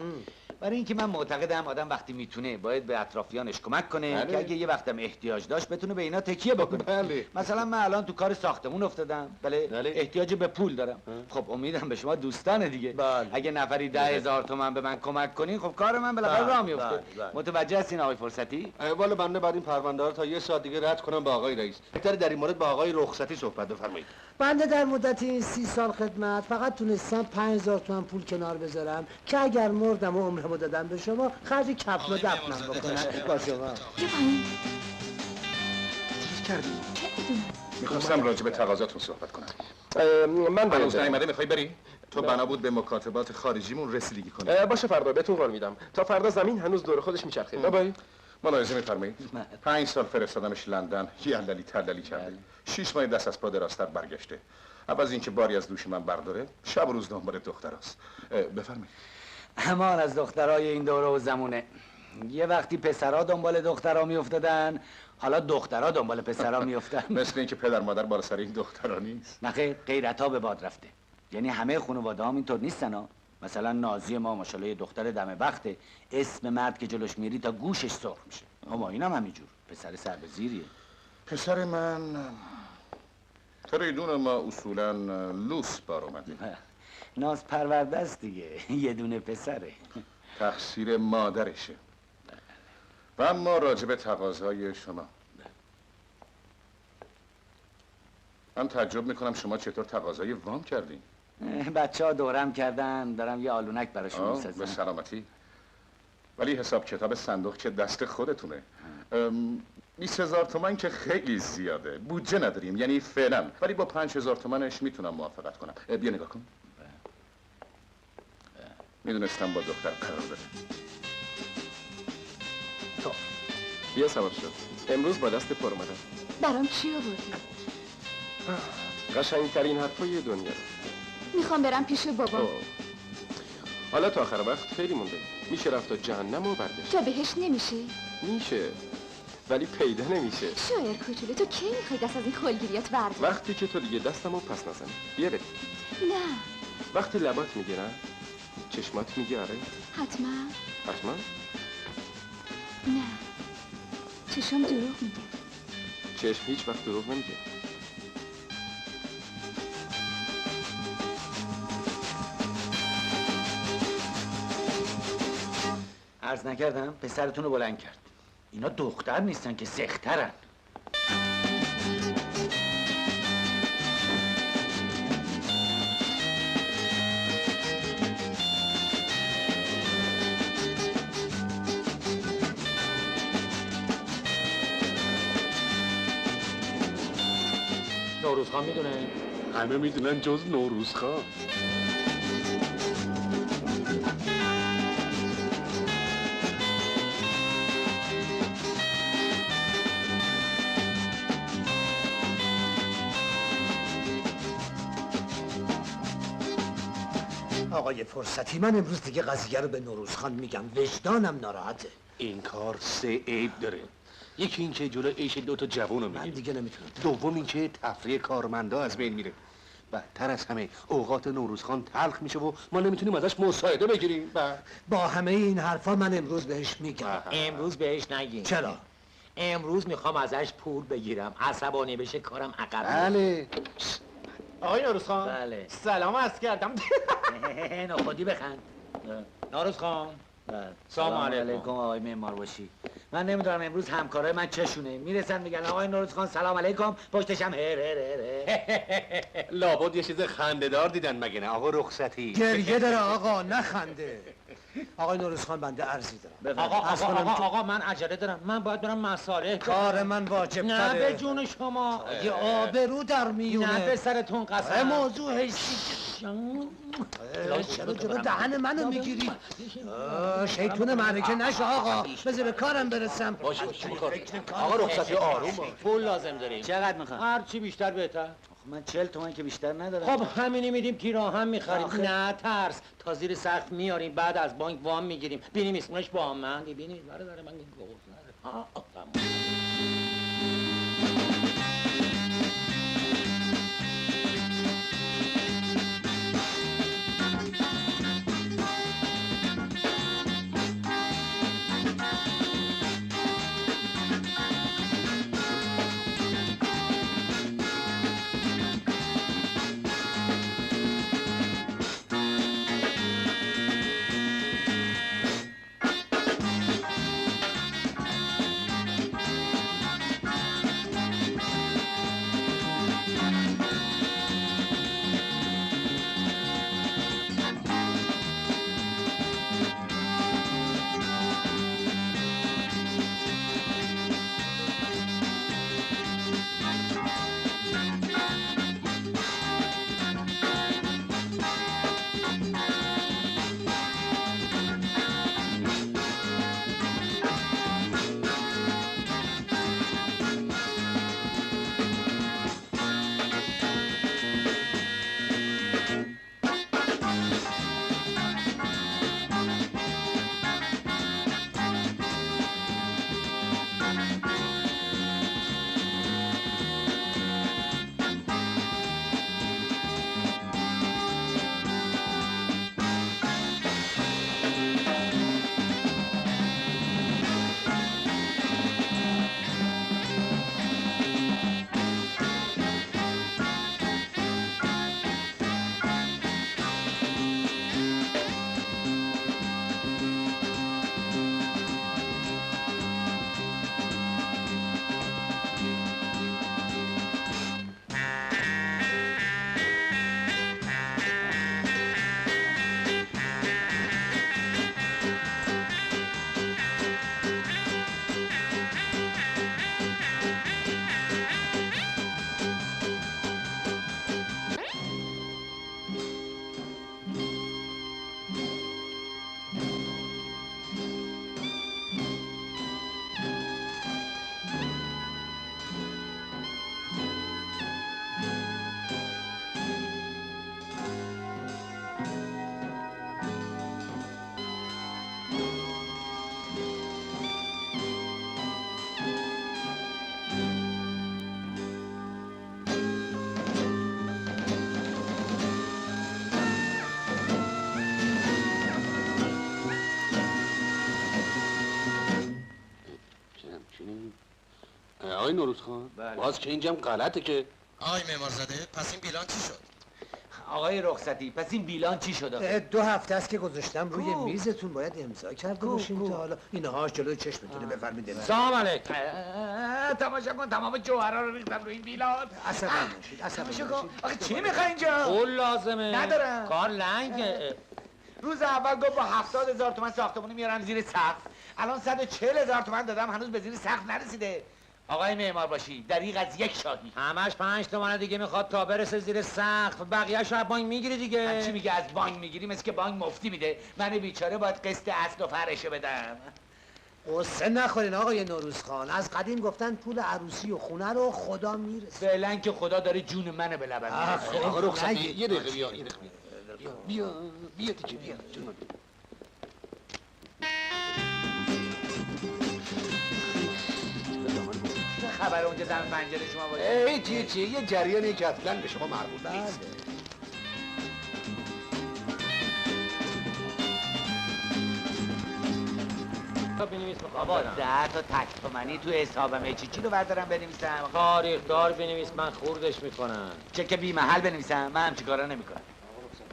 برای اینکه من معتقدم آدم وقتی میتونه باید به اطرافیانش کمک کنه بله. که اگه یه وقتم احتیاج داشت بتونه به اینا تکیه بکنه. بله. مثلا من الان تو کار ساختمون افتادم. بله. احتیاج به پول دارم. خب امیدم به شما دوستان دیگه. بله. اگه نفری 10,000 تومن به من کمک کنین خب کار من بالاخره بله، راه میفته. بله. متوجه هستین آقای فرصتی؟ والا بنده بعد این پرونده رو تا یه ساعت دیگه رد کنم با آقای رئیس. بهتره در این مورد با آقای رخصتی صحبت بفرمایید. بنده در مدت این 30 سال خدمت فقط تونستم 5000 تومن پول کنار بذارم که اگر مردم و عمرمو دادم به شما خرج کفن و دفنم بکنم با شما. میخواستم راجع به تقاضاتون صحبت کنم. من هنوز نیومده میخوای بری؟ تو بنا بود به مکاتبات خارجیمون رسیدگی کنی. باشه فردا بهتون قول میدم تا فردا زمین هنوز دور خودش میچرخه. بابایی ملاحظه میفرمایید 5 سال فرستادمش لندن یه عللی تللی کرده 6 ماه دست از پا دراستر برگشته. عوض اینکه باری از دوش من برداره شب و روز دنبال دختراست. بفرمایید. امان از دخترای این دوره و زمونه. یه وقتی پسرها دنبال دخترها میافتادن حالا دخترها دنبال پسرها میافتن. مثل اینکه پدر مادر بالا سر این دخترا نیست. نخیر غیرت‌ها به باد رفته. یعنی همه خانواده‌ها اینطور نیستن ها. مثلا نازی ما ماشاءالله دختر دم وقته، اسم مرد که جلوش میری تا گوشش سرخ میشه. اما اینم همینجور پسر سر به زیریه. پسر من تریدون ما اصولا لوس بار اومده. ناز پرورده است دیگه. یه دونه پسره. تقصیر مادرشه. و اما راجع به تقاضای شما من تعجب میکنم شما چطور تقاضای وام کردین؟ بچه ها دورم کردن دارم یه آلونک براشون به میسازم. سلامتی. ولی حساب کتاب صندوق که دست خودتونه. 20,000 تومن که خیلی زیاده، بودجه نداریم یعنی فعلا، ولی با 5,000 تومنش میتونم موافقت کنم. بیا نگاه کن. میدونستم با دختر قرار بده. خب بیا سوار شد. امروز با دست پر اومدم. برام چی آوردی؟ قشنگترین حرفای دنیا. میخوام برم پیش بابا. حالا تا آخر وقت خیلی مونده. میشه رفت تا جهنم و برگشت. تا بهش نمیشه؟ میشه ولی پیدا نمیشه. شاعر کوچولو تو کی میخوای دست از این خلگیریات برداری؟ وقتی که تو دیگه دستمو پس نزنی. بیا بریم. نه. وقتی لبات میگه نه، چشمات میگه آره. حتما. حتما؟ نه. چشم دروغ میگه. چشم هیچ وقت دروغ نمیگه. عرض نکردم پسرتون رو بلند کرد. اینا دختر نیستن که سخترن. نوروز خان میدونه؟ همه میدونن جز نوروز خان. آقای فرصتی، من امروز دیگه قضیه رو به نوروز خان میگم، وجدانم ناراحته. این کار 3 عیب داره. یکی این که جلو عیش 2 تا جوون رو من میگیره. دیگه نمیتونم. دوم این که تفریح کارمندا از بین میره. بدتر از همه اوقات نوروزخان تلخ میشه و ما نمیتونیم ازش مساعده بگیریم. با همه این حرفا من امروز بهش میگم. امروز بهش نگین. چرا؟ امروز میخوام ازش پول بگیرم. عصبانی بشه کارم عقب. بله. آقای نوروز خان. بله. سلام عرض کردم. نخودی بخند. نوروز خان. سلام علیکم آقای معمار باشی. من نمیدونم امروز همکارای من چشونه میرسن میگن آقای نوروز خان سلام علیکم، پشتشم هر هر هر. لابد یه چیز خنده‌دار دیدن مگه نه آقا رخصتی؟ گریه داره آقا، نخنده. آقای نوروز خان بنده عرضی دارم. آقا من عجله دارم. من باید برم مصالح. کار من واجب نه به جون شما. یه آبرو در میونه. نه به سرتون قسم. موضوع حیثی. چرا جلو دهن منو میگیری؟ شیطون معرکه نشه آقا. بذار به کارم برسم. باشه آقا رخصتی آروم. پول لازم داریم. چقدر میخواد؟ هر چی بیشتر بهتر. من 40 تومن که بیشتر ندارم. خب همینی میدیم پیراهن میخریم. نه ترس، تا زیر سقف میاریم، بعد از بانک وام میگیریم. بینیم اسمش با من. ببینید برادر من آقای نوروز خان باز که اینجام غلطه که آقای معمارزاده پس این بیلان چی شد؟ آقای رخصتی پس این بیلان چی شد؟ 2 هفته است که گذاشتم روی میزتون، باید امضا کرده باشیم تا حالا اینهاش جلوی چشمتونه. بفرمایید امضا. سلام علیکم. تماشا کن تمام جوهرها رو ریختم روی این بیلان. عصبی نشید، عصبی نشید. آخه چی میخوای اینجا؟ پول لازمه. ندارم. کار لنگه. روز اول گفت با 70,000 تومان ساختمونی میارم زیر سقف. الان 140,000 تومان دادم هنوز به زیر سقف نرسیده. آقای معمار باشی دریغ از یک شاهی. همش 5 تومن دیگه میخواد تا برسه زیر سقف، بقیه‌شو از بانک میگیری دیگه. چی میگه از بانک میگیری؟ مثل که بانک مفتی میده. من بیچاره باید قسط اصل و فرعشو بدم. قصه نخورین آقای نوروز خان، از قدیم گفتن پول عروسی و خونه رو خدا میرسه. فعلا که خدا داره جون منو به لبم میرسه. آقا رخصتی یه دقیقه بیا، یه دقیقه بیا دیگه بیا جون. خبر اونجا زن پنجره شما باشه؟ چیه یه جریانی که اصلا به شما مربوط نیست. بابا 10 تا تک تومنی تو حسابمه چی رو بردارم بنویسم؟ تاریخ دار بنویس، من خوردش میکنم. چک بی محل بنویسم؟ من همچی کارا نمیکنم.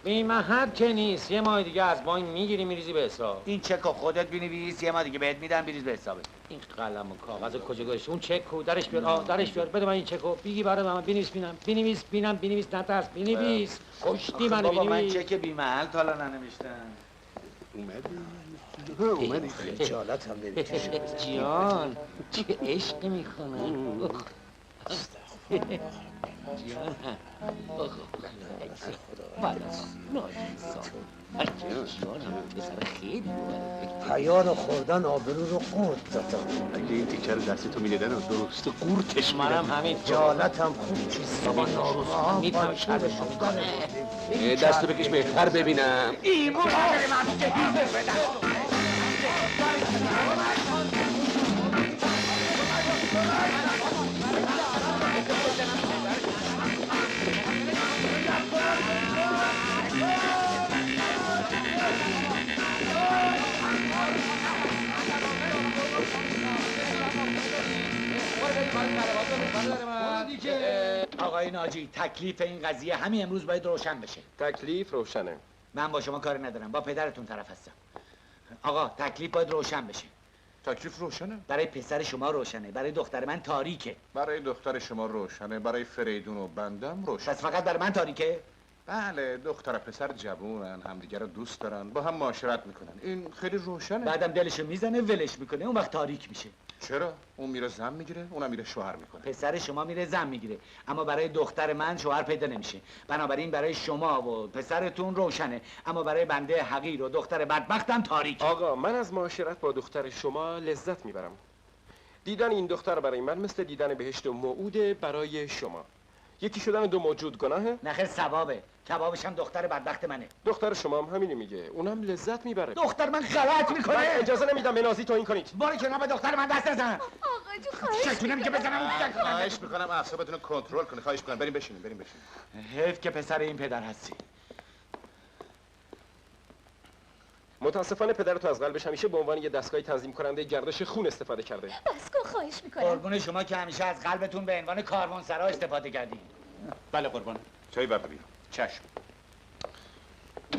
بی محل که نیست، یه ماه دیگه از بانک میگیری میریزی به حساب. این چک رو خودت بنویس، یه ماه دیگه بهت میدم بریز به حسابت. این قلم و کاغذ کجا گذاشتی؟ اون چک کو درش بیار، درش بیار. بده من این چکو، بگی برای من بنویس نترس، بنویس. کشتی منو بنویس. بابا من چک بی محل تا الان ننوشتم. اومدی خجالت هم نمیکشه. جان چه عشقی میکنم. جان حیا رو خوردن آبرو رو خورد دادم. اگه این تیکه رو دست تو میدیدن درست قورتش منم همین جالتم خوب چیست. بابا ناروز میتونم شرشو کنه. دستو بکش بهتر ببینم. ایمون نداره من جدید بدم. آقای ناجی تکلیف این قضیه همین امروز باید روشن بشه. تکلیف روشنه. من با شما کاری ندارم، با پدرتون طرف هستم. آقا تکلیف باید روشن بشه. تکلیف روشنه؟ برای پسر شما روشنه، برای دختر من تاریکه. برای دختر شما روشنه، برای فریدون و بندم روشنه. پس فقط برای من تاریکه؟ بله، دختر پسر جوونن، همدیگه رو دوست دارن، با هم معاشرت میکنن. این خیلی روشنه. بعدم دلشو میزنه ولش میکنه، اون وقت تاریک میشه. چرا؟ اون میره زن میگیره، اونم میره شوهر میکنه. پسر شما میره زن میگیره، اما برای دختر من شوهر پیدا نمیشه. بنابراین برای شما و پسرتون روشنه، اما برای بنده حقیر و دختر بدبختم تاریک. آقا من از معاشرت با دختر شما لذت میبرم. دیدن این دختر برای من مثل دیدن بهشت و موعوده برای شما. یکی شدن دو موجود گناهه؟ نخیر ثوابه. کبابش هم دختر بدبخت منه. دختر شما هم همینی میگه، اونم لذت میبره. دختر من غلط میکنه. من اجازه نمیدم به نازی توهین کنید. باری کنار به دختر من دست نزن. آقا جو خواهش چطور نمیگه بزنم؟ خواهش میکنم اعصابتون رو کنترل کنید. خواهش میکنم بریم بشینیم. حیف که پسر این پدر هستی. متاسفانه پدرتون از قلبش همیشه به عنوان یه دستگاه تنظیم کننده گردش خون استفاده کرده. بس کن خواهش میکنم. قربون شما که همیشه از قلبتون به عنوان کاروانسرا استفاده کردین. بله قربان. چای برداری. چشم.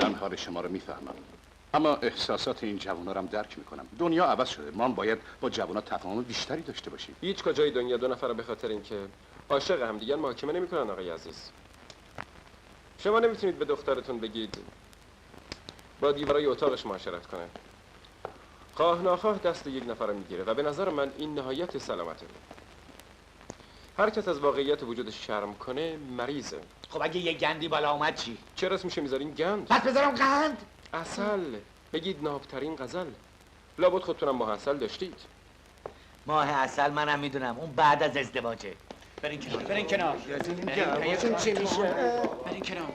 من حال شما رو میفهمم، اما احساسات این جوونا رو هم درک میکنم. دنیا عوض شده، ما هم باید با جوونا تفاهم بیشتری داشته باشیم. هیچ کجای دنیا دو نفر به خاطر اینکه عاشق همدیگر محاکمه نمیکنن آقای عزیز. شما نمیتونید به دخترتون بگید با دیوارای اتاقش معاشرت کنه. خواه ناخواه دست یک نفر رو میگیره و به نظر من این نهایت سلامته. هر کس از واقعیت وجودش شرم کنه مریضه. خب اگه یه گندی بالا اومد چی؟ چرا اسمش میذارین گند؟ پس بذارم قند؟ عسل. بگید نابترین غزل. لابد خودتونم ماه عسل داشتید. ماه عسل منم میدونم، اون بعد از ازدواجه. برین کنار. چی میشه؟ برین کنار.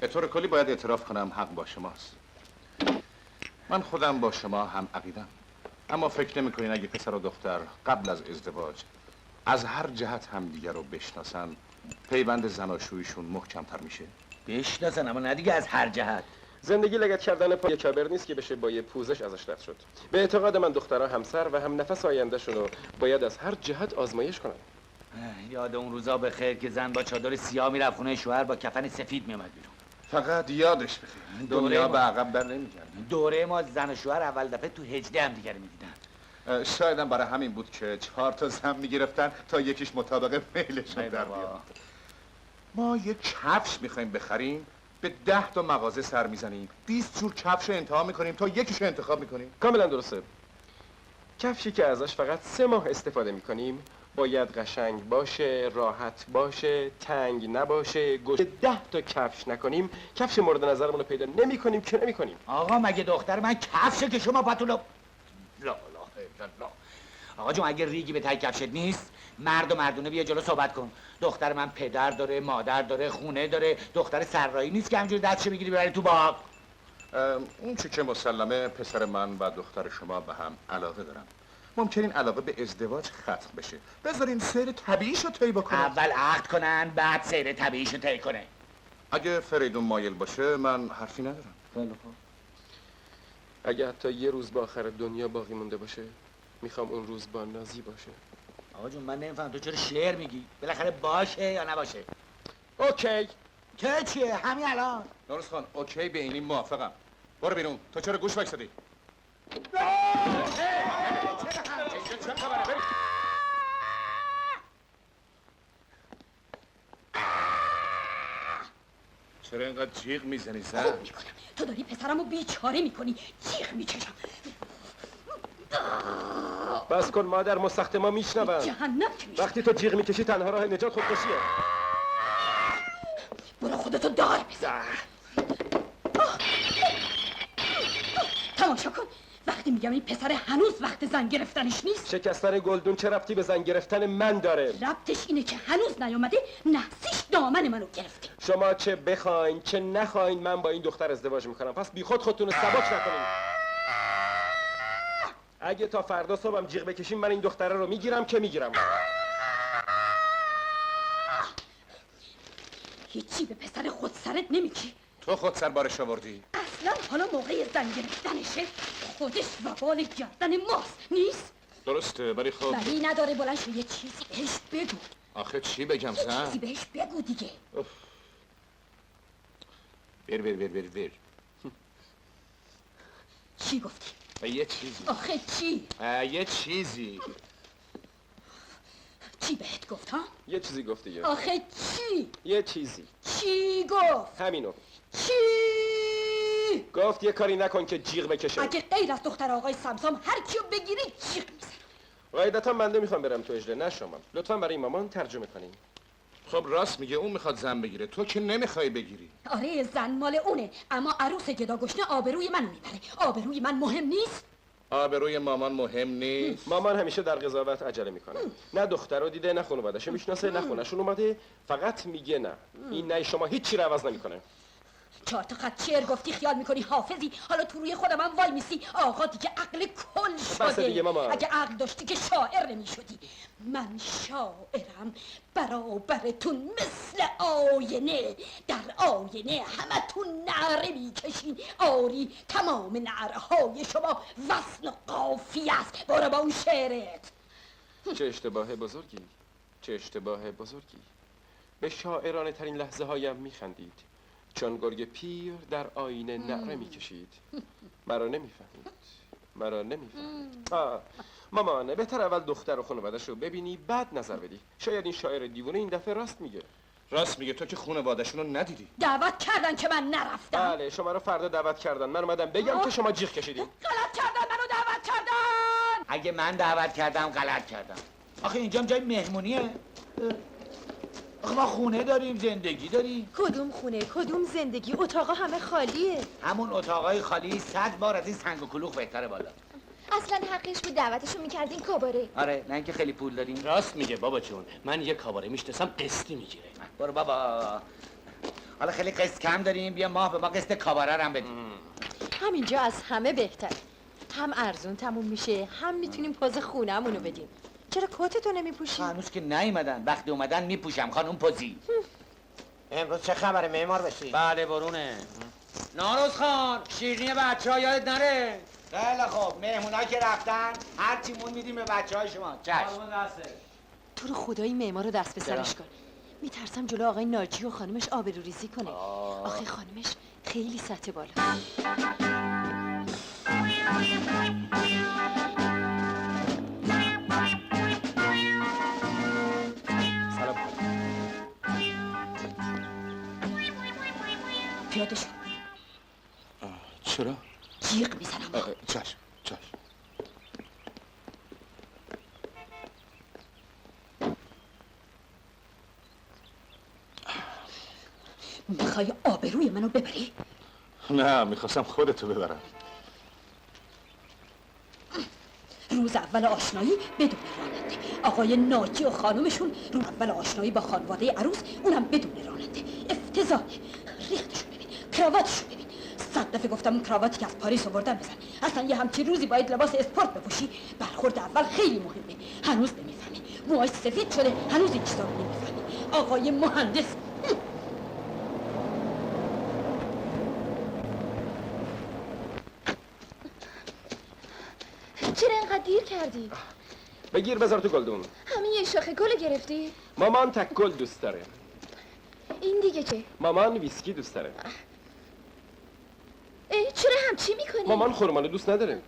به طور کلی باید اعتراف کنم حق با شماست. من خودم با شما هم عقیدم، اما فکر نمی‌کنین اگه پسر و دختر قبل از ازدواج از هر جهت هم دیگر رو بشناسن پیوند زناشویشون محکم‌تر میشه؟ بشناسن اما نه دیگه از هر جهت. زندگی لگد کردن پای کبر نیست که بشه با یه پوزش ازش رد شد. به اعتقاد من دخترها همسر و هم نفس آیندهشون رو باید از هر جهت آزمایش کنن. یاد اون روزا به خیر که زن با چادر سیاه میرفت خونه شوهر با کفن سفید میومد بیرون. فقط یادش بخیر دنیا به عقب بر نمیگرده. دوره ما زن و شوهر اول دفعه تو هجده هم دیگر میدیدن. شاید هم برای همین بود که 4 تا زن میگرفتن تا یکیش مطابق میلشون در بیاد. ما یک کفش میخوایم بخریم به 10 تا مغازه سر میزنیم، 20 جور کفش رو انتخاب میکنیم تا یکیش رو انتخاب میکنیم. کاملا درسته. کفشی که ازش فقط 3 ماه استفاده میکنیم باید قشنگ باشه، راحت باشه، تنگ نباشه. گوشه 10 تا کفش نکنیم کفش مورد نظرمون رو پیدا نمیکنیم که نمیکنیم. آقا مگه دختر من کفشه که شما پاتونو لا. آقا جون اگه ریگی به تای کفشت نیست مرد و مردونه بیا جلو صحبت کن. دختر من پدر داره، مادر داره، خونه داره، دختر سرایی نیست که همجوری دستشو بگیری ببری تو باغ. اون چی که مسلمه پسر من و دختر شما به هم علاقه دارن. ممکن این علاقه به ازدواج ختم بشه. بذارین سیر طبیعیشو طی بکنن. اول عقد کنن بعد سیر طبیعیشو طی کنه. اگه فریدون مایل باشه من حرفی ندارم. خیلی خوب. اگه حتی یه روز با آخر دنیا باقی مونده باشه میخوام اون روز با نازی باشه. آقا جون من نمیفهم تو چرا شعر میگی؟ بالاخره باشه یا نباشه؟ اوکی. که چیه؟ همین الان. نوروز خان اوکی به اینی موافقم. برو بیرون. تو چرا گوش وایسادی؟ چه خبره؟ بریم. چرا اینقدر جیغ میزنی زن؟ تو داری پسرمو بیچاره میکنی. جیغ میکشم. بس کن مادر، مستخدم ما میشنون. جهنم که میشنون. وقتی تو جیغ میکشی تنها راه نجات خودکشیه. برو خودتو دار بزن. تماشا کن. وقتی میگم این پسر هنوز وقت زن گرفتنش نیست. شکستن گلدون چه ربطی به زن گرفتن من داره؟ ربطش اینه که هنوز نیومده نحسیش دامن منو گرفته. شما چه بخواین چه نخواین من با این دختر ازدواج میکنم. پس بی خودتون رو سبک نکنین. اگه تا فردا صبحم جیغ بکشیم من این دختره رو میگیرم که میگیرم. هیچی به پسر خودسرت نمیگی. تو خود سر بارش آوردی. اصلا حالا موقع زن گرفتنشه. خودش وبال گردن ماست نیست؟ درسته ولی خب ولی نداره. بلند شو یه چیزی بهش بگو. آخه چی بگم یه زن؟ چیزی بهش بگو دیگه. بیر چی گفتی؟ یه چیزی. آخه چی؟ یه چیزی. چی بهت گفت ها؟ یه چیزی گفت دیگه. آخه چی؟ یه چیزی. چی گفت؟ همینو. چی؟ گفت یه کاری نکن که جیغ بکشه. اگه غیر از دختر آقای سمسام هر کیو بگیری جیغ میزنم. قاعدتا بنده میخوام برم تو اجله نه شما. لطفا برای مامان ترجمه کنین. خب راست میگه اون میخواد زن بگیره تو که نمیخوای بگیری. آره زن مال اونه اما عروس گدا گشنه آبروی منو میبره. آبروی من مهم نیست؟ آبروی مامان مهم نیست. مامان همیشه در قضاوت عجله میکنه. نه دختر رو دیده نه خانواده‌شو میشناسه نه خونه‌شون اومده. فقط میگه نه. این نه شما هیچی رو عوض نمیکنه. 4 تا خط شعر گفتی خیال میکنی حافظی. حالا تو روی خودم هم وای میسی. آقا دیگه عقل کل شده. دیگه ماما. اگه عقل داشتی که شاعر نمیشدی. من شاعرم برابرتون مثل آینه. در آینه همتون نعره میکشین. آری تمام نعره های شما وزن و قافیه است. برو با اون شعرت. چه اشتباه بزرگی. چه اشتباه بزرگی. به شاعرانه ترین لحظه هایم میخندید چون گرگ پیر در آینه نعره میکشید. مرا نمیفهمید. مامان بهتر اول دختر و خانواده‌ش رو ببینی بعد نظر بدی. شاید این شاعر دیوونه این دفعه راست میگه. راست میگه تو که خانواده‌شون رو ندیدی. دعوت کردن که من نرفتم. بله شما رو فردا دعوت کردن. من اومدم بگم که شما جیغ کشیدین. غلط کردن منو دعوت کردن. اگه من دعوت کردم غلط کردم. آخه اینجا جای مهمونیه. آخه ما خونه داریم زندگی داریم. کدوم خونه کدوم زندگی؟ اتاقا همه خالیه. همون اتاقای خالی 100 بار از این سنگ و کلوخ بهتره بالا. اصلا حقش بود دعوتشو میکردین کاباره. آره نه اینکه خیلی پول داریم. راست میگه بابا جون. من یه کاباره میشناسم قسطی میگیره. برو بابا. حالا خیلی قسط کم داریم بیا ماه به ما قسط کاباره رو هم بدیم. همینجا از همه بهتر. هم ارزون تموم میشه هم میتونیم پوز خونه‌مونو بدیم. چرا کتتو نمیپوشی؟ هنوز که نیومدن. وقتی اومدن میپوشم خانم پوزی. امروز چه خبره معمار بشی؟ بله برونه. ناروز خان شیرینی بچه ها یادت نره. خیلی خوب، مهمونا که رفتن هر چی مون میدیم به بچه های شما. چشم. تو رو خدای معمار رو دست به سرش کن. میترسم جلو آقای ناجی و خانمش آبروریزی کنه. آخه خانمش خیلی سطح بالا. سلام. پیاده شو. چرا؟ جیغ میزنم. چشم چشم. میخوای آبروی منو ببری؟ نه میخواستم خودتو ببرم. روز اول آشنایی بدون راننده. آقای ناجی و خانومشون روز اول آشنایی با خانواده عروس، اونم بدون راننده. افتضاحه. ریختشو ببین، کراواتشو ببین. 100 دفعه گفتم اون کراواتی که از پاریس آوردن بزن. اصلا یه همچین روزی باید لباس اسپورت بپوشی. برخورد اول خیلی مهمه. هنوز نمیفهمی. موهاش سفید شده، هنوز این چیزا رو نمیفهمی. آقای مهندس. چرا اینقدر دیر کردی؟ بگیر بذار تو گلدون. همین یه شاخه گل گرفتی؟ مامان تک گل دوست داره. این دیگه چه؟ مامان ویسکی دوست داره. چرا همچی میکنی؟ مامان خرمالو دوست نداره.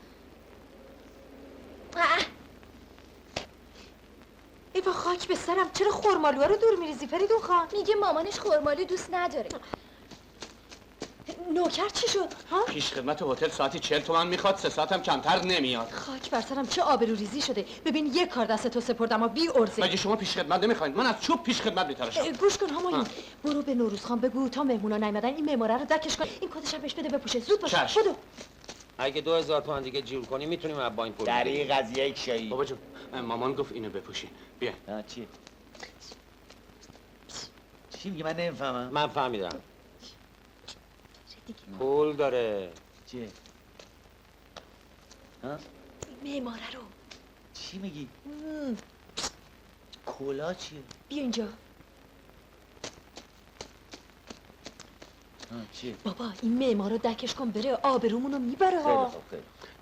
ای با خاک به سرم، چرا خرمالوها رو دور میریزی فریدون خان؟ میگه مامانش خرمالو دوست نداره. نوکر چی شد؟ ها؟ پیش خدمت هتل ساعتی 40 تومن میخواد، 3 ساعتم کمتر نمیاد. خاک بر سرم، چه آبروریزی شده. ببین یه کار دست تو سپردم و بی ارزه. مگه شما پیش خدمت نمیخواید؟ من از چوب پیش خدمت میتراشم. گوش کن همایون، برو به نوروز خان بگو تا مهمونا نیومدن این معماره رو دکش کن. این کدش هم بهش بده بپوشه. زود باش. بدو. اگه 2000 تومن دیگه جور کنی میتونیم با این پول در این قضیه یک شایی. بابا جون، مامان گفت اینو بپوشی. بیا. چی؟ چی میگه؟ من نمیفهمم. من فهمیدم. پول داره. چیه؟ ها؟ معماره رو. چی میگی؟ کلا چیه؟ بیا اینجا. چیه؟ بابا این معمار رو دکش کن بره، آبرومونو میبره ها.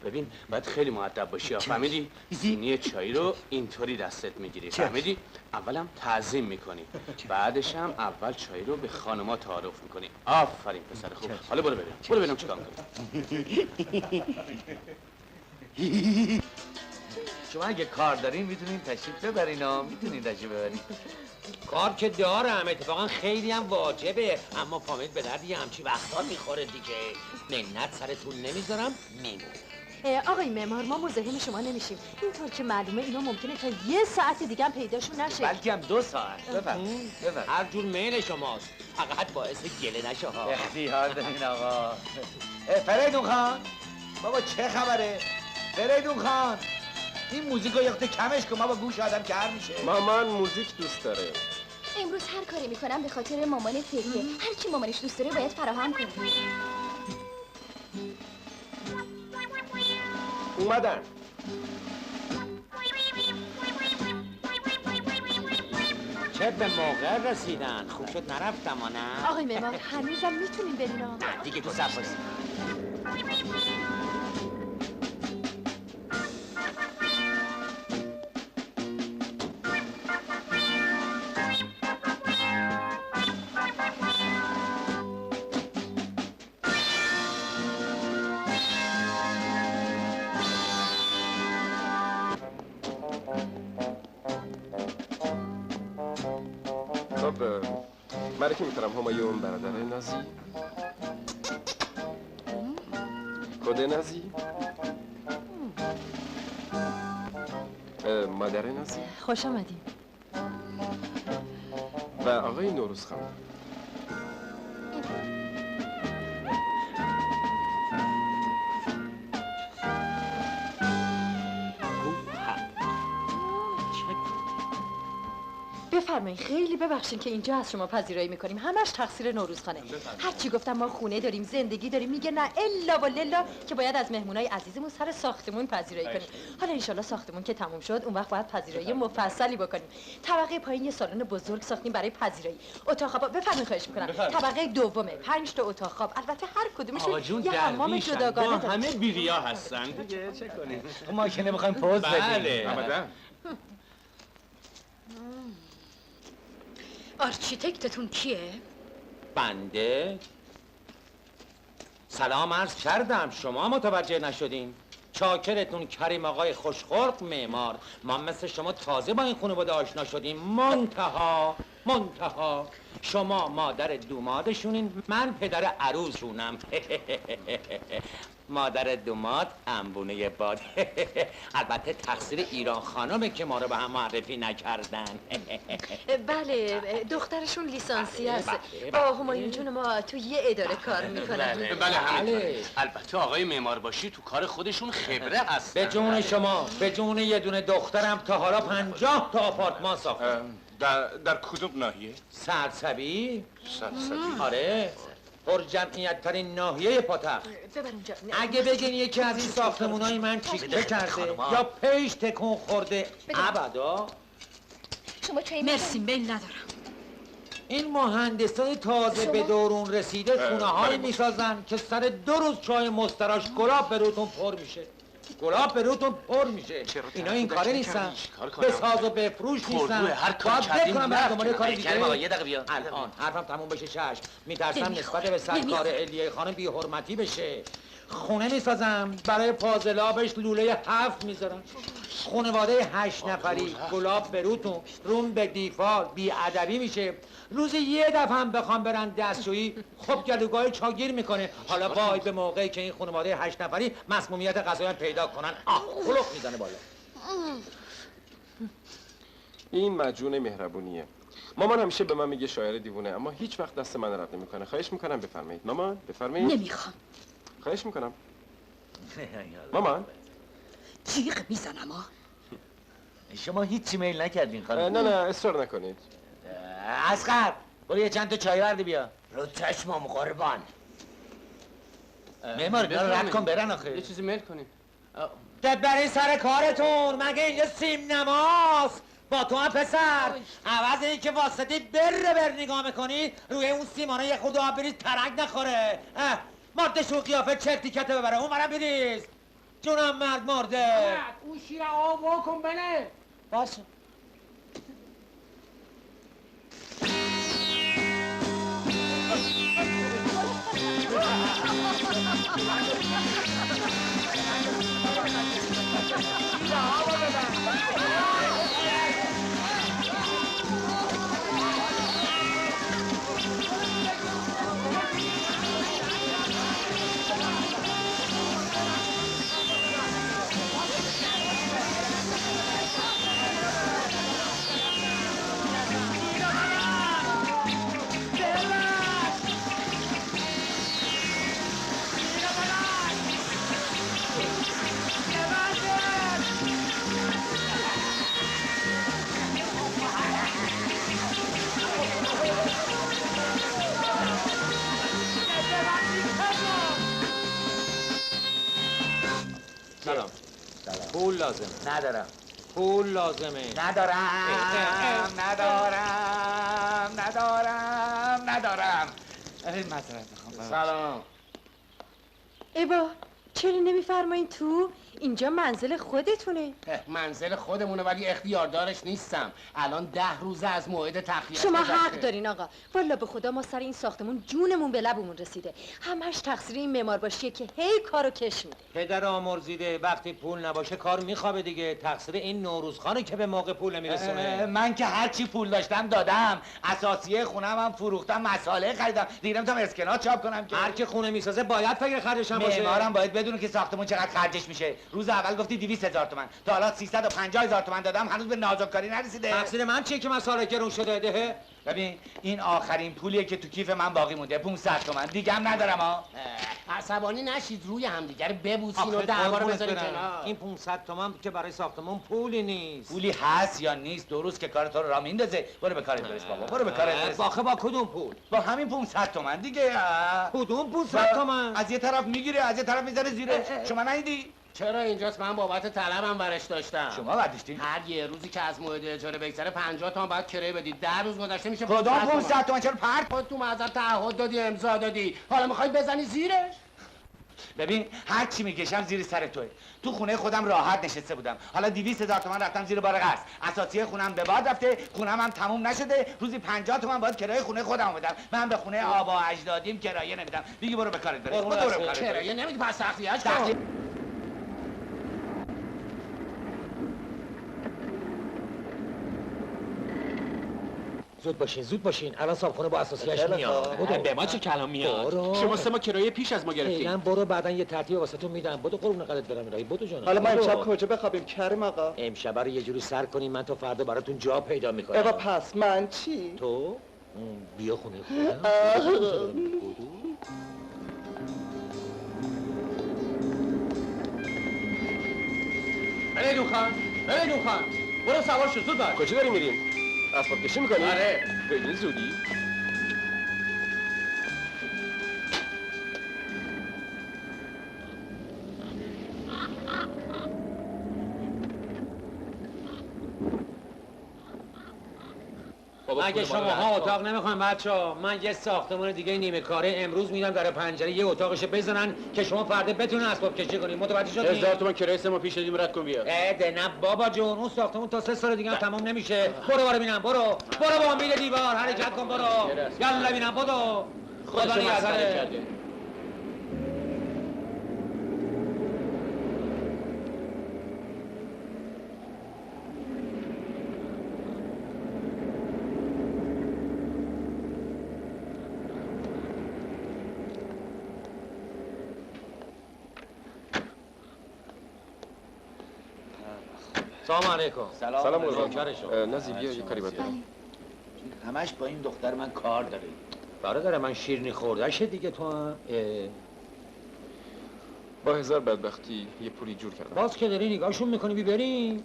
ببین باید خیلی مؤدب باشی. فهمیدی؟ سینی چای رو اینطوری دستت میگیری. فهمیدی؟ اولم تعظیم میکنی. بعدش هم اول چای رو به خانما تعارف میکنی. آفرین پسر خوب. حالا برو ببینم. برو ببینم چیکار میکنی. شما اگه کار دارین میتونین تشریف ببرین ها. میتونین تشریف ببرین. کار که دارم، اتفاقا خیلی هم واجبه، اما فامیل به درد یه همچی وقتا میخوره دیگه. منت سرتون نمیذارم، میمون. آقای معمار، ما مزاحم شما نمیشیم. اینطور که معلومه اینا ممکنه تا یه ساعت دیگه هم پیداشون نشه. بلکه هم 2 ساعت. بفرمایید. هر جور میل شماست، فقط باعث گله نشه ها. اختیار دارین آقا. فریدون خان، بابا چه خبره؟ فریدون خان، این موزیک رو یخته کمش کن، بابا گوش آدم کر میشه. مامان موزیک دوست داره. امروز هر کاری میکنم به خاطر مامان فریه. هر چی مامانش دوست داره باید فراهم کنه. اومدن. چه به موقع رسیدن. خوب شد نرفتم نه؟ آقای معمار هنوزم میتونین برین ها. دیگه تو صف باشی. خب من که میتونم همایون برادر نازی، خود نازی، مادر نازی خوش آمدیم. و آقای نوروز خان. بفرمایید. خیلی ببخشید که اینجا از شما پذیرایی میکنیم. همش تقصیر نوروزخانه. هر چی گفتم ما خونه داریم، زندگی داریم، میگه نه الا و للا که باید از مهمونای عزیزمون سر ساختمون پذیرایی کنیم. حالا انشالله ساختمون که تموم شد اون وقت باید پذیرایی مفصلی بکنیم. طبقه پایین یه سالن بزرگ ساختیم برای پذیرایی. اتاق خواب بفرمایید خواهش میکنم. طبقه دومه 5 تا اتاق خواب. البته هر کدومش یه حمام جداگانه داره. همه بیریا هستن دیگه چه کنیم؟ ما که نمیخوایم پوز بدیم. بله. آرچیتکتتون کیه؟ بنده؟ سلام عرض کردم، شما متوجه نشدین. چاکرتون کریم آقای خوشخلق معمار. ما مثل شما تازه با این خانواده آشنا شدیم. منتها شما مادر دومادشونین، من پدر عروسشونم. مادر دوماد انبونه باد. البته تقصیر ایران خانمه که ما رو به هم معرفی نکردن. بله دخترشون لیسانسی است. با همایون جون ما تو یه اداره کار میکنن. بله همینطوره. البته آقای معمار باشی تو کار خودشون خبره هستن. به جون شما، به جون یه دونه دخترم تا حالا 50 تا آپارتمان ساختم. در کدوم ناحیه؟ سرسبی؟ سرسبی؟ آره، پر جمعیت ترین ناحیه پاتخت. اگه بگین یکی از این ساختمونای من چیکه کرده یا پیش تکون خورده ابدا. شما چای مرسی میل ندارم. این مهندسای تازه به دورون رسیده خونه هایی میسازن که سر 2 روز چای مستراش گلاب به روتون پر میشه. گلاب به روتون پر میشه. اینا این کاره نیستن. بساز و بفروش نیستن. باید بکنم برای دنبال کار دیگه. یه دقیقه بیا. الان حرفم تموم بشه چشم. میترسم نسبت به سرکار علیه خانم بی حرمتی بشه. خونه میسازم برای فاضلابش لوله 7 میذارم. خانواده 8 نفری گلاب به روتون، روم به دیفار بی ادبی میشه. روزی یه دفعه هم بخوام برن دستشویی خب گلوگاه چاگیر میکنه. حالا وای به موقعی که این خانواده 8 نفری مسمومیت غذایی پیدا کنن خلق میزنه بالا. این مجون مهربونیه. مامان همیشه به من میگه شاعر دیوونه، اما هیچ وقت دست من رد نمیکنه. خواهش میکنم بفرمایید. مامان بفرمایید. نمیخوام. خواهش میکنم. مامان جیغ میزنم ها. شما هیچی میل نکردین خانم؟ نه اصرار نکنید. اصغر برو یه چند تا چای ورد بیا. رو چشمم قربان. معمار اینا رو رد کن برن آخه. یه چیزی میل کنیم. برین سر کارتون. مگه اینجا سیم نماست؟ با تو هم پسر عوض این که واسطی بر نگاه میکنی روی اون سیمانه یه خود آب بریز ترک نخوره. مرد شو قیافه چک تیکته ببره اون برم بریز. جونم مرد مرده. اون شیر آب واکن بله. باشه. سلام. پول لازمه. ندارم. پول لازمه. ندارم. معذرت میخوام. سلام. ایبا چرا نمیفرمایین تو؟ اینجا منزل خودتونه. منزل خودمونه ولی اختیاردارش نیستم. الان 10 روزه از موعد تخلیه. شما حق دارین آقا. والا به خدا ما سر این ساختمون جونمون به لبمون رسیده. همش تقصیر این معمار باشیه که هی کارو کش میده. پدر آمرزیده وقتی پول نباشه کار میخوابه دیگه. تقصیر این نوروزخانه که به موقع پول نمیرسونه. من که هرچی پول داشتم دادم. اساسیه خونم هم فروختم، مساله خریدم. دیدم تا اسکناس چاپ کنم که هر کی خونه میسازه باید فکر خرجش هم باشه. معمارم باید بدونه که ساختمون چقدر خرجش میشه. روز اول گفتی 200,000 تومان، تا حالا 350,000 تومان دادم، هنوز به نازکاری نرسیده. تقصیر من چیه که مساله گرون شده؟ ببین این آخرین پولیه که تو کیف من باقی مونده، 500 تومن دیگه هم ندارم ها. عصبانی نشید، روی همدیگر ببوسین و دعوا رو بذارین کنار. این 500 تومن که برای ساختمون پولی نیست. پولی هست یا نیست، 2 روز که کار تو رو راه میندازه. برو به کارت برس بابا، برو به کارت برس. باخه با کدوم پول؟ با همین 500 تومن دیگه. کدوم 500 تومن؟ از یه طرف میگیره از یه طرف میذاره زیرش. شما ندیدی؟ چرا اینجاست؟ من بابت طلبم ورش داشتم. شما برداشتین؟ هر یه روزی که از موعد اجاره بگذره 50 تومن باید کرایه بدید. 10 روز گذشته میشه کدام 500 تومن؟ چرا پرت؟ خود تو معذر تعهد دادی، امضا دادی، حالا میخوای بزنی زیرش؟ ببین هر چی میکشم زیر سر توئه. تو خونه خودم راحت نشسته بودم، حالا 200,000 تومن رفتم زیر بار قرض. اساسیه خونم به باد رفته، خونم هم تموم نشده، روزی 50 تومن باید کرایه خونه خودم بدم. من به خونه آبا اجدادیم کرایه نمیدم. دیگه برو به کارت برس. برو به کارت. کرایه نمیدی پس تخلیه‌اش کن. زود باشین الان صاحبخونه با اساسیه‌اش میاد. بدو. به ما چه کلام میاد؟ شما 3 ماه کرایه پیش از ما گرفتید. فعلا برو، بعدن یه ترتیب واسهتون میدم. بدو قربون قدرت برم الهی. بدو جانم. حالا ما امشب کجا بخوابیم کریم آقا؟ امشب رو یه جوری سر کنیم من تا فردا براتون جا پیدا میکنم. اوا پس من چی؟ تو بیا خونه خودم. بلیدون خان، برو سوار شو، زود باش. کجا داریم میریم؟ اسباب کشی میکنی؟ آره. به این زودی؟ اگه شماها اتاق نمیخواین بچه‌ها، من یه ساختمان دیگه نیمه کاره امروز میدم در پنجره یه اتاقش بزنن که شما فردا بتونن اسباب کشی کنین. متوجه شدین؟ 1000 تومن کرایه 3 ماه پیش دادیم، رد کن بیا. نه بابا جون، اون ساختمون تا 3 سال دیگه هم تمام نمیشه. برو بینم، برو با میل دیوار حرکت کن، برو یالا بینم، بدو خدا نگهدارت. سلام علیکم. سلام قربان. نزی بیا یه کاری باید دارم. همش با این دختر من کار داره. برادر من شیرینی خوردهشه دیگه. تو هم با 1000 بدبختی یه پولی جور کردم. باز که داری نگاهشون میکنی بریم.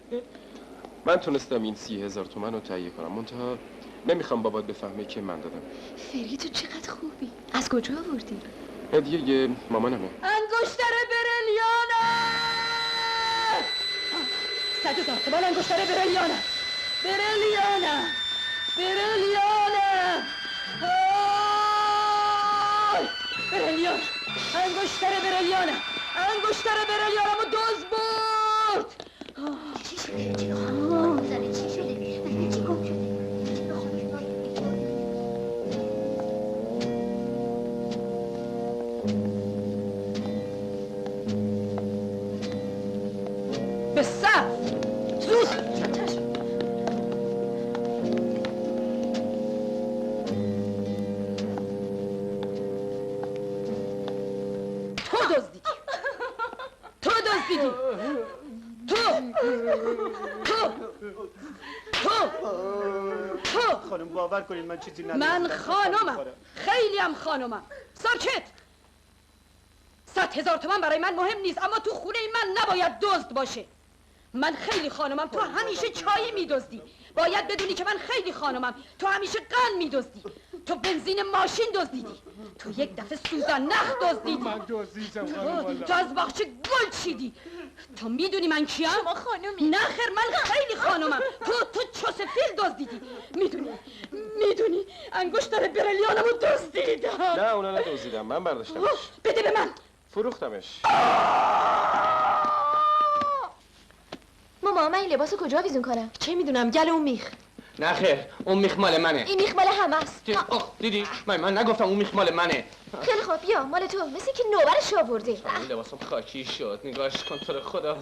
من تونستم این 30,000 تومن رو تهیه کنم، منتها نمیخوام بابات بفهمه که من دادم. فری تو چقدر خوبی. از کجا آوردی؟ هدیه مامانمه. انگشتر برلیانه 100,000 تومن انگشتر برلیانه برلیان انگشتر برلیانمو دزد برد. چی شده؟ چی گم شده؟ به صف زود. تو خانم باور کنید من چیزی ندارم. من خانمم، خیلی هم خانمم. ساکت. 100,000 تومن برای من مهم نیست، اما تو خونه من نباید دزد باشه. من خیلی خانمم، تو همیشه چای میدزدی. باید بدونی که من خیلی خانمم، تو همیشه قند میدزدی. تو بنزین ماشین دزدیدی. تو یک دفعه سوزن نخ دزدیدی. من دزدیدم خانم. تو از باغچه گل چیدی. تو میدونی من کیم؟ شما خانومی. نه خیر، من خیلی خانمم. تو چوسفیل دزدیدی. میدونی انگشتر برلیانمو دزدیدم. نه اونا ندزدیدم، من برداشتمش. بده به من. فروختمش. ماما من این لباسو کجا آویزون کنم؟ چه میدونم، گل اون میخ. نه خیر، اون میخ مال منه. این میخ مال همه است. دیدی؟ من نگفتم اون میخ مال منه. خیلی خوب بیا، مال تو. مثل که نوبرش آورده. این لباسم خاکی شد، نگاهش کن تو رو خدا.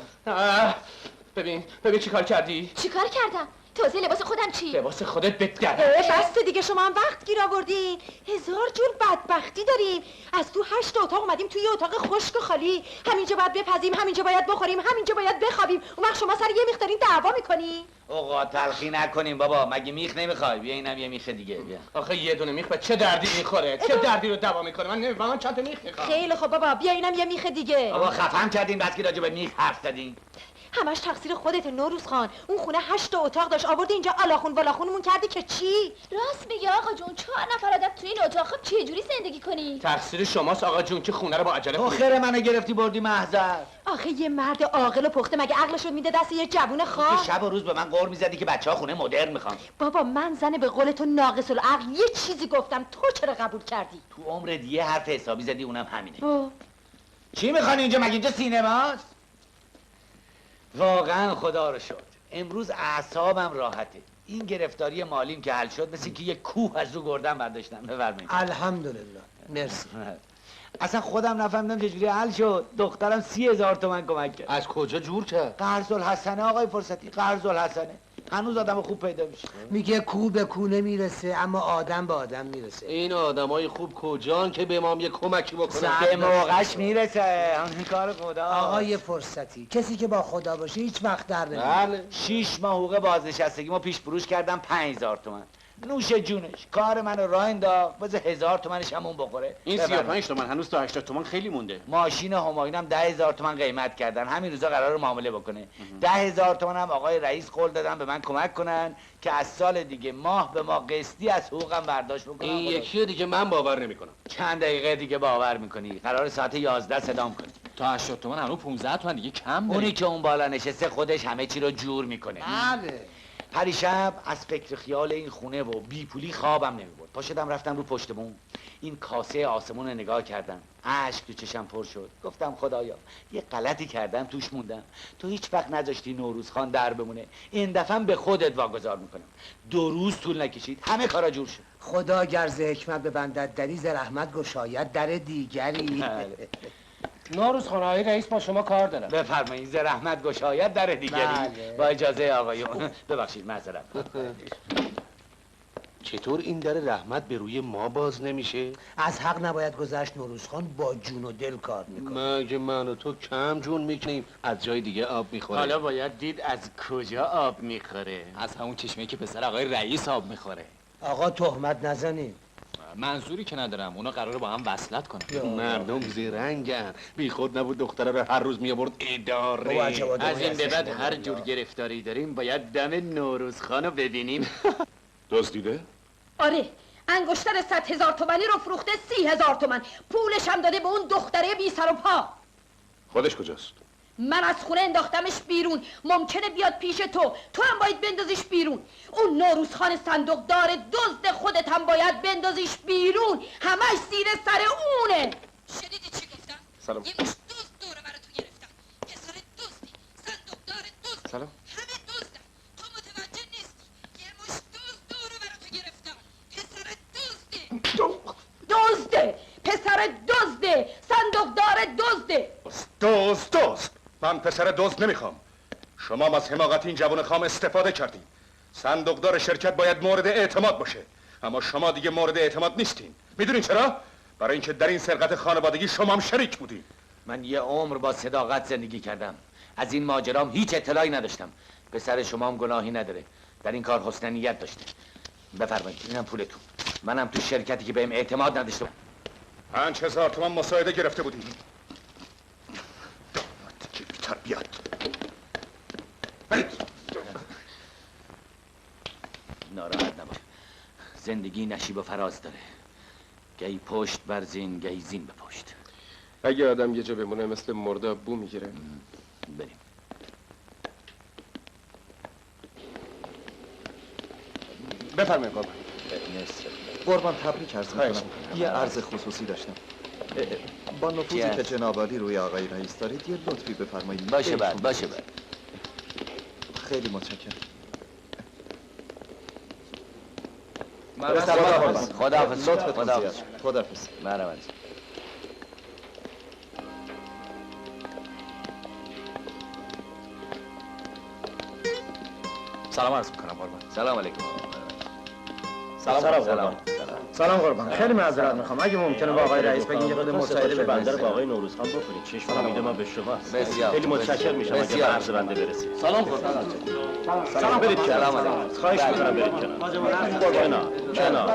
ببین چی کار کردی؟ چیکار کردم؟ تازه لباس خودم چی؟ لباس خودت به در. بسته دیگه، شما هم وقت گیر آوردین. هزار جور بدبختی داریم. از تو 8 اتاق اومدیم توی اتاق خشک و خالی. همینجا باید بپزیم، همینجا باید بخوریم، همینجا باید بخوابیم. اون وقت شما سر یه میخ دارین دعوا میکنین. اوقات تلخی نکنیم بابا، مگه میخ نمیخوای؟ بیا اینم یه میخ دیگه بیا. آخه یه دونه میخ به چه دردی میخوره؟ چه دردی رو دوا میکنه؟ من نمیفهمم. چند تا میخ میخوام. خیلی خب بابا، بیا اینم یه میخ دیگه. بابا خفم کردین بس که راجع به میخ حرف زدین. همش تقصیر خودت نوروز خان. اون خونه 8 اتاق داشت، آوردی اینجا آلاخون بالاخونمون کردی که چی؟ راست میگه آقا جون، 4 نفر آدم تو این اتاق خب چه جوری زندگی کنی؟ تقصیر شماست آقا جون که خونه رو با عجله تو خیر منو گرفتی بردی محضر. آخه یه مرد عاقل و پخته مگه عقلش رو میده دست یه جوون خام؟ شب و روز به من قور میزدی که بچه‌ها خونه مدرن میخوان. بابا من زن به قول تو ناقص العقل یه چیزی گفتم، تو چرا قبول کردی؟ تو عمرت یه حرف حسابی زدی، اونم همینه. چی میخوان اینجا؟ مگه اینجا سینماست؟ واقعا خدا رو شکر امروز اعصابم راحته. این گرفتاری مالیم که حل شد، مثل اینکه یه کوه از رو گردن برداشتم. بفرمایید. الحمدلله. مرسی. اصلا خودم نفهمیدم چجوری حل شد. دخترم 30,000 تومن کمک کرد. از کجا جور کرد؟ قرض الحسنه آقای فرصتی، قرض الحسنه. هنوز آدم خوب پیدا میشه. میگه کو به کو نمیرسه اما آدم به آدم میرسه. این آدمای خوب کجان که به ما هم یه کمکی بکنن؟ به موقعش میرسه. همین کار خدا. آقای فرصتی، کسی که با خدا باشه هیچ وقت در نمیاد. بله. 6 ماه حقوق بازنشستگی ما پیش فروش کردم 5,000 تومن. نوش جونش، کار منو راه انداخت. بذار 1000 تومنش همون بخوره. این 35 تومن هنوز تا 80 تومن خیلی مونده. ماشین همایونم 10,000 تومن قیمت کردن. همین روزا قراره معامله بکنه. 10,000 تومن هم آقای رئیس قول دادن به من کمک کنن که از سال دیگه ماه به ماه قسطی از حقوقم برداشت بکنم. این یکی دیگه من باور نمیکنم. چند دقیقه دیگه باور میکنی؟ قرار ساعت 11 صدام کنی. تا 80 تومن هنوز 15 تومن دیگه کم داری. اونی که اون بالا نشسته خودش همه چی رو جور میکنه. بله. پریشب از فکر خیال این خونه و بی پولی خوابم نمیبرد. پا شدم رفتم رو پشت بوم، این کاسه آسمون رو نگاه کردم، اشک تو چشم پر شد. گفتم خدایا یه غلطی کردم توش موندم. تو هیچ وقت نذاشتی نوروز خان در بمونه. این دفعه به خودت واگذار میکنم. 2 روز طول نکشید همه کارا جور شد. خدا گر ز حکمت ببندد دری ز رحمت گشاید در دیگری. نوروز خان آقای رئیس با شما کار دارم. بفرمایید. ز رحمت گشاید در دیگری. با اجازه آقایون. ببخشید معذرت. چطور این در رحمت به روی ما باز نمیشه؟ از حق نباید گذشت. نوروز خان با جون و دل کار میکنه. مگه من و تو کم جون میکنیم از جای دیگه آب میخوره؟ حالا باید دید از کجا آب میخوره. از همون چشمه که پسر آقای رئیس آب میخوره. آقا تهمت نزنیم. منظوری که ندارم، اونا قراره با هم وصلت کنن. مردم زیرنگن. بی خود نبود دختره رو هر روز میآورد اداره. از این به بعد هر جور گرفتاری داریم باید دم نوروز خانو ببینیم. دزدیده؟ آره، انگشتر 100,000 تومانی رو فروخته 30,000 تومن. پولش هم داده به اون دختره بی سر و پا. خودش کجاست؟ من از خونه انداختمش بیرون. ممکنه بیاد پیش تو هم باید بندازیش بیرون. اون نوروز خان صندوق دار دزد خودت هم باید بندازیش بیرون. همش زیر سر اونه. شنیدی چی گفتم؟ سلام. یه مش دزد دوره برای تو گرفتم. پسر دزدی، صندوق دار دزد. سلام. همه دزدن. تو متوجه نیستی. یه مش دزد دوره برای تو گرفتم. پسر دزده. دزده. پسر دزده. صندوق دار دزده. دزد. من پسر دزد نمیخوام. شما هم از حماقت این جوان خام استفاده کردین. صندوقدار شرکت باید مورد اعتماد باشه، اما شما دیگه مورد اعتماد نیستین. میدونین چرا؟ برای اینکه در این سرقت خانوادگی شما هم شریک بودین. من یه عمر با صداقت زندگی کردم. از این ماجرام هیچ اطلاعی نداشتم. پسر شما هم گناهی نداره. در این کار حسن نیت داشته. بفرمایید اینم پولتون. منم تو شرکتی که بهم اعتماد نداشتم 5,000 تومان مساعده گرفته بودی. تربیت. ناراحت نباش. زندگی نشیب و فراز داره. گهی پشت بر زین، گهی زین به پشت. اگه آدم یه جا بمونه مثل مرداب بو میگیره. بریم. بفرمایید قربان. مرسی. قربان تبریک عرض میکنم. یه عرض خصوصی داشتم. با نفوذی که جناب عالی روی آقای رئیس دارید یه لطفی بفرمایید. باشه بعد. خیلی متشکرم. خداحافظ. لطفتون زیاد. خداحافظ. مرحبا. سلام عرض میکنم قربان. سلام علیکم. سلام قربان. خیلی معذرت میخوام. اگه ممکنه با آقای رئیس بگین یه خود مساعده بنده رو بدید. با آقای نوروز خان بکنید. چشم امید ما به شماست. بسیار. خیلی متشکرم میشم اگه به عرض بنده برسید. سلام قربان. سلام برید کنار. سلام علیکم. خواهش میکنم برید کنار. کنار.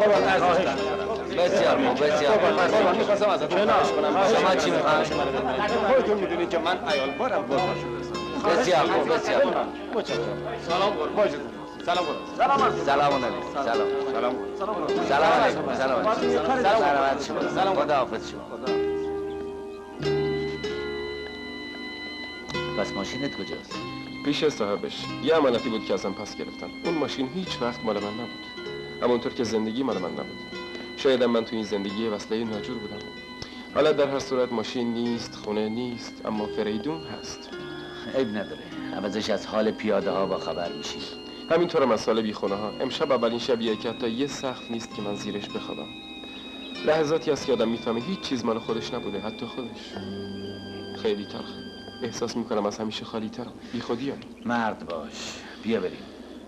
بسیار خوب، بسیار قربان می‌خواستم ازتون خواهش کنم. شما چی می‌خواید؟ خودتون میدونید که من عیال بارم قربان شده. بسیار خوب، بسیار خوب. متشکرم. سلام قربان. سلام قربان. سلام علیکم. سلام علیکم. سلام. خدا حافظ شما. پس ماشینت کجاست؟ پیش صاحبش یه امانتی بود که ازم پس گرفتم. اون ماشین هیچ وقت مال من نبود، همونطور که زندگی مال من نبود. شاید من تو این زندگی وصله ناجور بودم. حالا در هر صورت ماشین نیست، خونه نیست، اما فریدون هست. عیب نداره، عوضش از حال پیاده ها با خبر میشی. همینطورم از سال بی خونه ها. امشب اولین شبیه که حتی یه سقف نیست که من زیرش بخوابم. لحظاتی هست که آدم میفهمه هیچ چیز مال خودش نبوده، حتی خودش. خیلی تلخه. احساس میکنم از همیشه خالی ترم. بی خودیم. مرد باش، بیا بریم.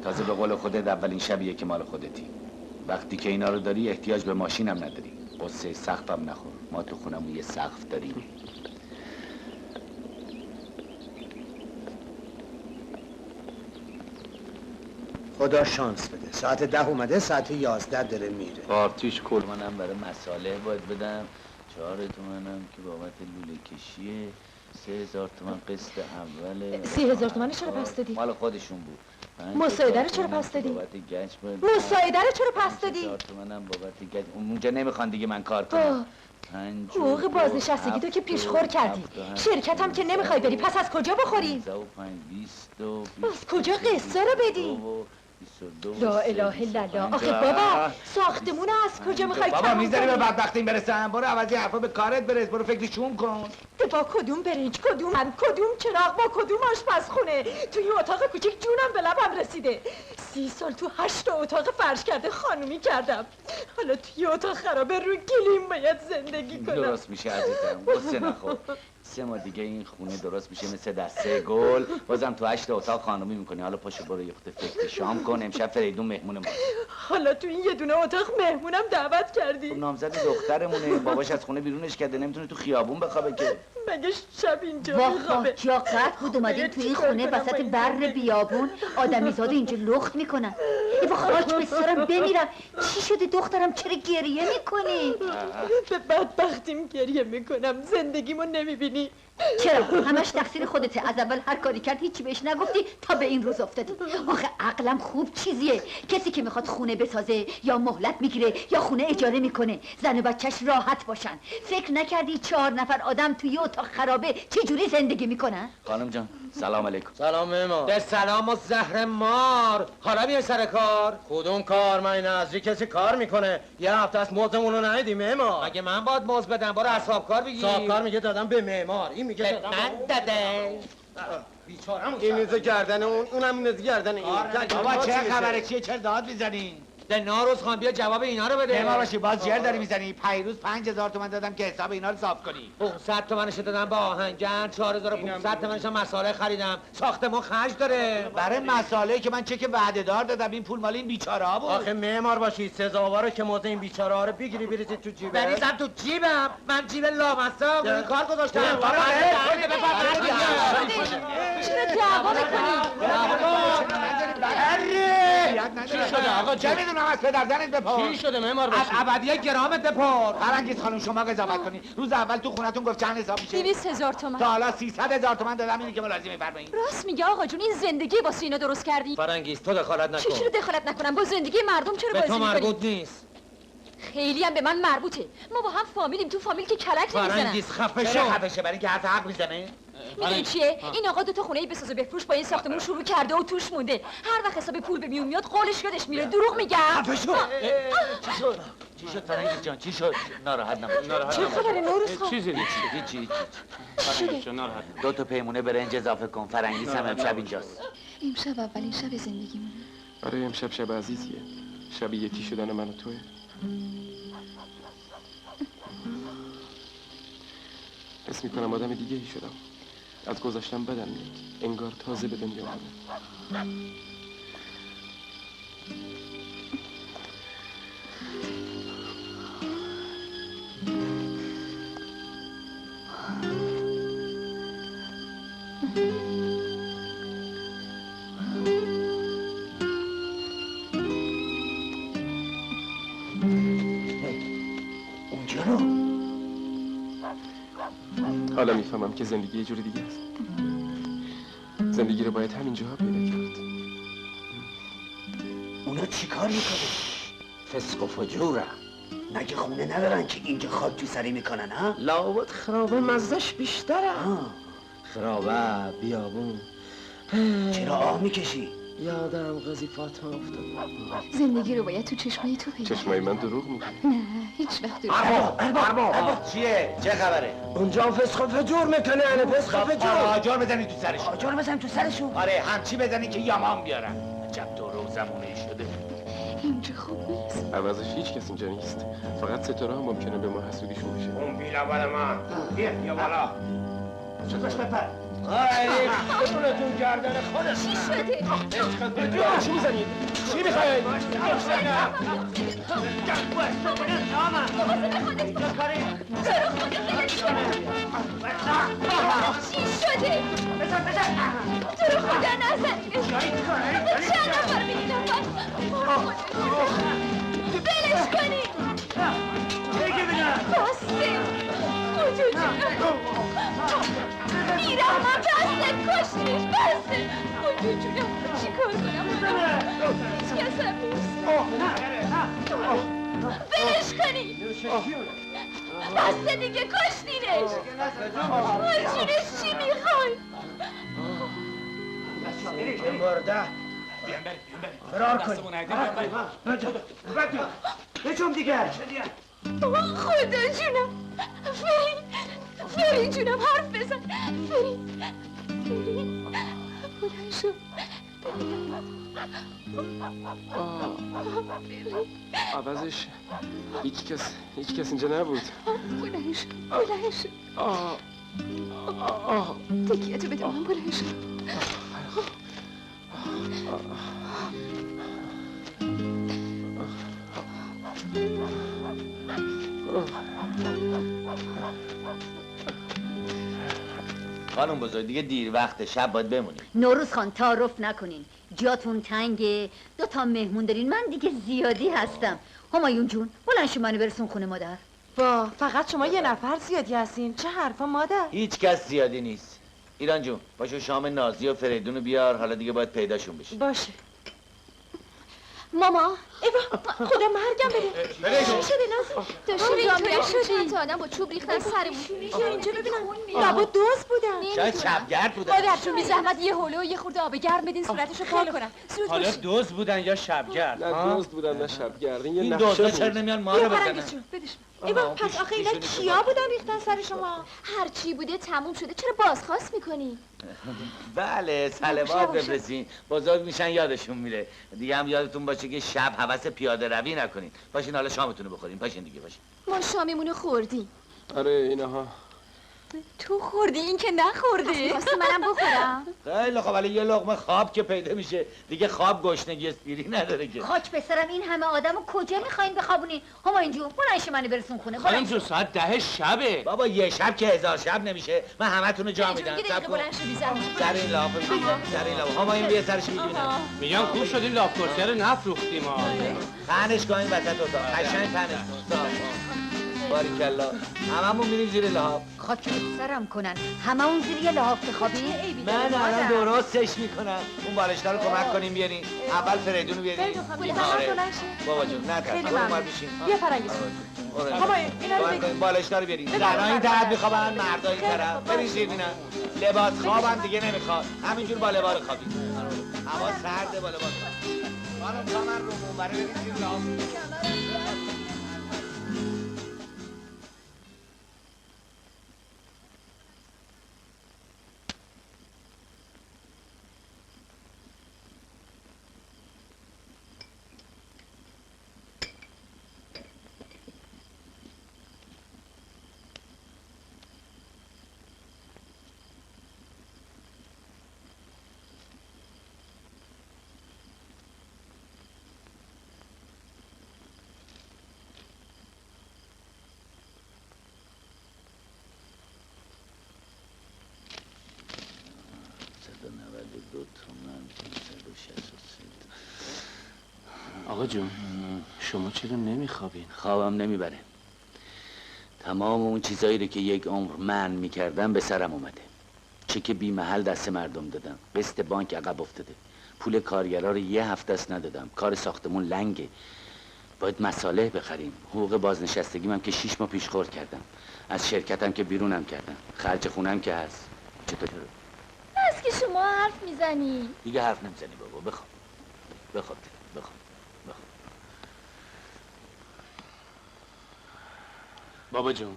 تازه به قول خودت اولین شبیه که مال خودتی. وقتی که اینا رو داری احتیاج به ماشینم نداری. قصه سقفم نخور، ما تو خونمون یه سقف داریم. خدا شانس بده. ساعت 10 اومده، ساعت 11 داره میره. پارتیش کل. منم برای مساله باید بدم 4 تومنم که بابت لوله کشیه، 3000 تومن قسط اوله. 30,000 تومن چرا پس دادی؟ مال خودشون بود. مساعده رو چرا پس دادی؟ بابت گچ بود. مساعده رو چرا پس دادی؟ 3000 تومنم بابت گچ. اونجا نمیخوان دیگه من کار کنم. حقوق بازنشستگی تو که پیشخور کردی. شرکتم که نمیخوای بری، پس از کجا بخوری؟ از کجا قصه رو بدی؟ لا اله الا الله. آخه بابا ساختمون از کجا میخوای تموم کنی؟ بابا میذاری به بدبختیم برسن؟ برو عوضی حرفا به کارت برس، برو فکرشون کن. با کدوم برنج، کدوم هم، کدوم چراغ، با کدوم آشپزخونه؟ توی اتاق کوچیک جونم به لبم رسیده. 30 سال تو 8 اتاق فرش کرده خانومی کردم. حالا توی اتاق خرابه رو گلیم باید زندگی کنم. درست میشه عزیزم، قصه نخور. 3 ماه دیگه این خونه درست میشه مثل دسته گل. بازم تو 8 اتاق خانومی میکنی. حالا پاشو برو یه خورده فکر شام کن. امشب فریدون مهمون ما. حالا تو این یه دونه اتاق مهمونم دعوت کردی. خب نامزد دخترمونه، باباش از خونه بیرونش کرده، نمیتونه تو خیابون بخوابه که. مگه شب اینجا واخ یا قد بود اومدین توی این خونه وسط بر بیابون آدمیزاد اینجا لخت میکنن. ای با خاک به سرم بمیرم. چی شده دخترم، چرا گریه میکنی؟ به بدبختیم گریه میکنم. زندگیمو نمیبینی؟ چرا؟ همش تقصیر خودته. از اول هر کاری کرد هیچی بهش نگفتی تا به این روز افتادی. آخه عقلم خوب چیزیه. کسی که میخواد خونه بسازه یا مهلت میگیره یا خونه اجاره میکنه زن و بچهش راحت باشن. فکر نکردی 4 نفر آدم توی اتاق خرابه چجوری زندگی میکنن؟ خانم جان سلام علیکم. سلام مهمان. ده سلام و زهر مار. حالا میای سر کار؟ کدوم کار؟ من نظری کسی کار میکنه؟ یه هفته است موزمون رو ندیدی معمار. مگه من باید موز بدم؟ برو حساب کار بگیر. حساب کار میگه دادم به معمار. این میگه دادم من داده. بیچاره‌مون. این میز گردن اونم میز گردن این. بابا چه خبره؟ چیه چرا داد میزنین؟ ده ناروز خان بیا جواب اینا رو بده. ما باشی باز جر داری میزنی. پیروز 5000 تومن دادم که حساب اینا رو صاف کنی. 500 تومنش دادم با آهنگر، 4500 تومنش مساله خریدم. ساختمون خرج داره. برای مساله که من چک وعده دار دادم این پول مال این بیچاره ها بود. آخه معمار باشی سزاواره که موزه این بیچاره ها رو بگیری بریزی تو جیبت. بریزم تو جیبم؟ من جیب لامصب این کار گذاشتم. چرا دعوا میکنی؟ چی شده آقا؟ چه میدونم از پدردنت بپر. چی شده معمار باشی؟ از ابدیه گرامت بپر. فرنگیز خانم شما قضاوت کنی. روز اول تو خونتون گفت چند حساب میشه؟ 200,000 تومن. تا حالا 300,000 تومن دادم. اینی که ملازم میفرمایید. راست میگه آقا جون. این زندگی واسه اینا درست کردی. فرنگیز تو دخالت نکن. چی دخالت نکنم؟ با زندگی مردم چرا بازی میکنی؟ به تو مربوط نیست. خیلی هم به من مربوطه. ما با هم فامیلیم. تو فامیل که کلک نمیزنن. فرنگیز خفه شو. خفه شو برای که حرف میزنه. میدونی چیه؟ این آقا 2 تا خونه بسازه بفروش با این ساختمون شروع کرده و توش مونده. هر وقت حساب پول به میون میاد قولش یادش میره. دروغ میگم. خفه شو. چی شد فرنگیز جان؟ چی شد؟ ناراحت نباش. چه خبره نوروز خان؟ چیزی نیست. هیچی. فرنگیز جان ناراحت. 2 تا پیمونه برنج اضافه کن. فرنگیز هم امشب اینجاست. امشب اولین شب زندگیمونه. آره امشب شب عزیزیه. شب یکی شدن من و توه. حس میکنم آدم دیگه ای شدم. از گذشتم بدم میاد. انگار تازه به دنیا آمدم. اونجا رو حالا میفهمم که زندگی یه جور دیگه است. زندگی رو باید همینجاها پیدا کرد. اونا چی کار میکنه؟ فسق و فجورم. مگه خونه ندارن که اینجا خاک تو سری میکنن ها؟ لابد خرابه مزدش بیشتره. خرابه بیابون. چرا آه میکشی؟ یادم قضی فاطمه افتاد. زندگی رو باید تو چشمای تو پیدا. چشمای من دروغ میگه. نه هیچ وقت دروغ. ارباب چیه؟ چه خبره؟ اونجا فسخ و فجور میکنه، یعنی فسخ و فجور. آجار بزنی تو سرشون. آجار بزن تو سرشون؟ آره همچی بزنی که یامان بیارن. عجب دور زمونه شده. اینجا خوب نیست. عوضش هیچ کس اینجا نیست. فقط ستاره ها ممکنه به ما حسودیشون بشه. اون بیل اول من. بیا بالا. چطورش بپر. آره خودتون گردن خودت. چی شده؟ چی میزنید؟ چی میخواید؟ چی شده؟ تو رو خدا نزن. چند نفر میدیدم بلش کنی. بسته کجا جونم میرم من بسته کشتیش بسته کجا جونم چی کار کنم هیچ کس هم نیست بلش کنی بسته دیگه کشتینش جونش چی میخوای مرده فرار کنی بچون دیگه خدا جونم فری جونم حرف بزن فری بلند شو عوضش هیچ کس اینجا نبود. بلند شو تکیه‌تو بده من بلند شو خانم بزرگ دیگه دیر وقت شب باید بمونیم. نوروز خان تعارف نکنین، جاتون تنگه، 2 تا مهمون دارین، من دیگه زیادی هستم. همایون جون بلند شو منو برسون خونه مادر. با فقط شما یه نفر زیادی هستین، چه حرفا مادر؟ هیچ کس زیادی نیست. ایران جون باشو شام نازی و فریدون رو بیار، حالا دیگه باید پیداشون بشی. باشه. ماما خدا مرگم بره. چی شده نازی؟ داشتیم اینطوری شدی چند تا آدم با چوب ریختن سرمون. یا اینجا ببینم لابا دوست بودن. شاید شبگرد بودن. مادرشون بی زحمت یه حوله و یه خورده آب گرم بدین صورتشو پاک کنن. زود حالا باشین. دوست بودن یا شبگرد؟ نه دوست بودن نه شبگرد. این این دوستا چرا نمیان ما رو بزنن؟ ایوا پس آخه اینا کیا بودن ریختن سر شما؟ هر چی بوده تموم شده چرا بازخواست میکنی؟ بله صلوات بفرستین، بزرگ میشن یادشون میره. دیگه هم یادتون باشه که شب هوس پیاده روی نکنین. باشین حالا شامتون رو بخورین. پاشین دیگه باشین. ما شامیمونو خوردیم. آره اینها تو خوردی این که نخورده. واسه منم بخورم. خیلی خب ولی یه لقمه خواب که پیدا میشه. دیگه خواب گشنگی اسپیری نداره که. خاک بسرم این همه آدمو کجا میخواین بخوابونین؟ همایون جون بلند شو منو برسون خونه. خانم جون ساعت 10 شبه. بابا یه شب که 1000 شب نمیشه. من همتون رو جا میدم. صبر کن. بلند شو بی زحمت. سر این لافه سر این لافه. همایون بیا سرش ببینم. میگم خوب شد این لاف کرسی رو نفروختیم ها. پهنش کن این وسط اتاق. قشنگ پهنش کن. باریکلا. هممون میریم زیر لحاف. خاک سرم کنن هممون زیر یه لحاف بخوابیم. من الان درستش میکنم. اون بالشتا رو کمک کنیم بیارین. اول فریدون رو بیارین. آره بابا جون نه ترس اومد بشین. بیا فرنگیس بابا اینا بالشتا رو بیارین. زنها این طرف میخوابن مردا این طرف. برین زیر بینن. لباس خوابم دیگه نمیخواد. همینجور با لباس خوابید. هوا سرده با لباس. خانم کمر رو منبره برین زیر لحاف. تومن 563. آقا جون شما چرا نمیخوابین؟ خوابم نمیبره. تمام اون چیزایی رو که یک عمر من میکردم به سرم اومده. چک بی محل دست مردم دادم، قسط بانک عقب افتاده، پول کارگرا رو یه هفته است ندادم، کار ساختمون لنگه، باید مصالح بخریم، حقوق بازنشستگیم هم که 6 ماه پیش خورد کردم، از شرکتم که بیرونم کردم، خرج خونم که هست. چطور؟ بس که شما حرف میزنی. دیگه حرف نمیزنی بابا، بخواب بخواب بخواب. بابا جون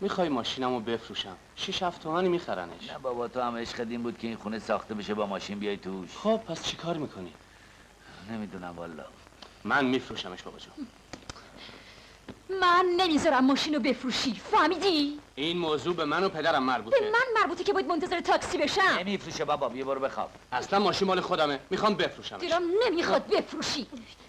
میخوای ماشینمو بفروشم 6-7 تومانی میخرنش. نه بابا، تو هم عشقت این بود که این خونه ساخته بشه با ماشین بیای توش. خب پس چی کار میکنی؟ نمیدونم والا. من میفروشمش بابا جون. من نمیذارم ماشینو بفروشی، فهمیدی؟ این موضوع به من و پدرم مربوطه. به من مربوطه که باید منتظر تاکسی بشم. نمیفروشه بابا، بیا برو بخواب. اصلا ماشین مال خودمه، میخوام بفروشمش. دیرم نمیخواد بفروشی.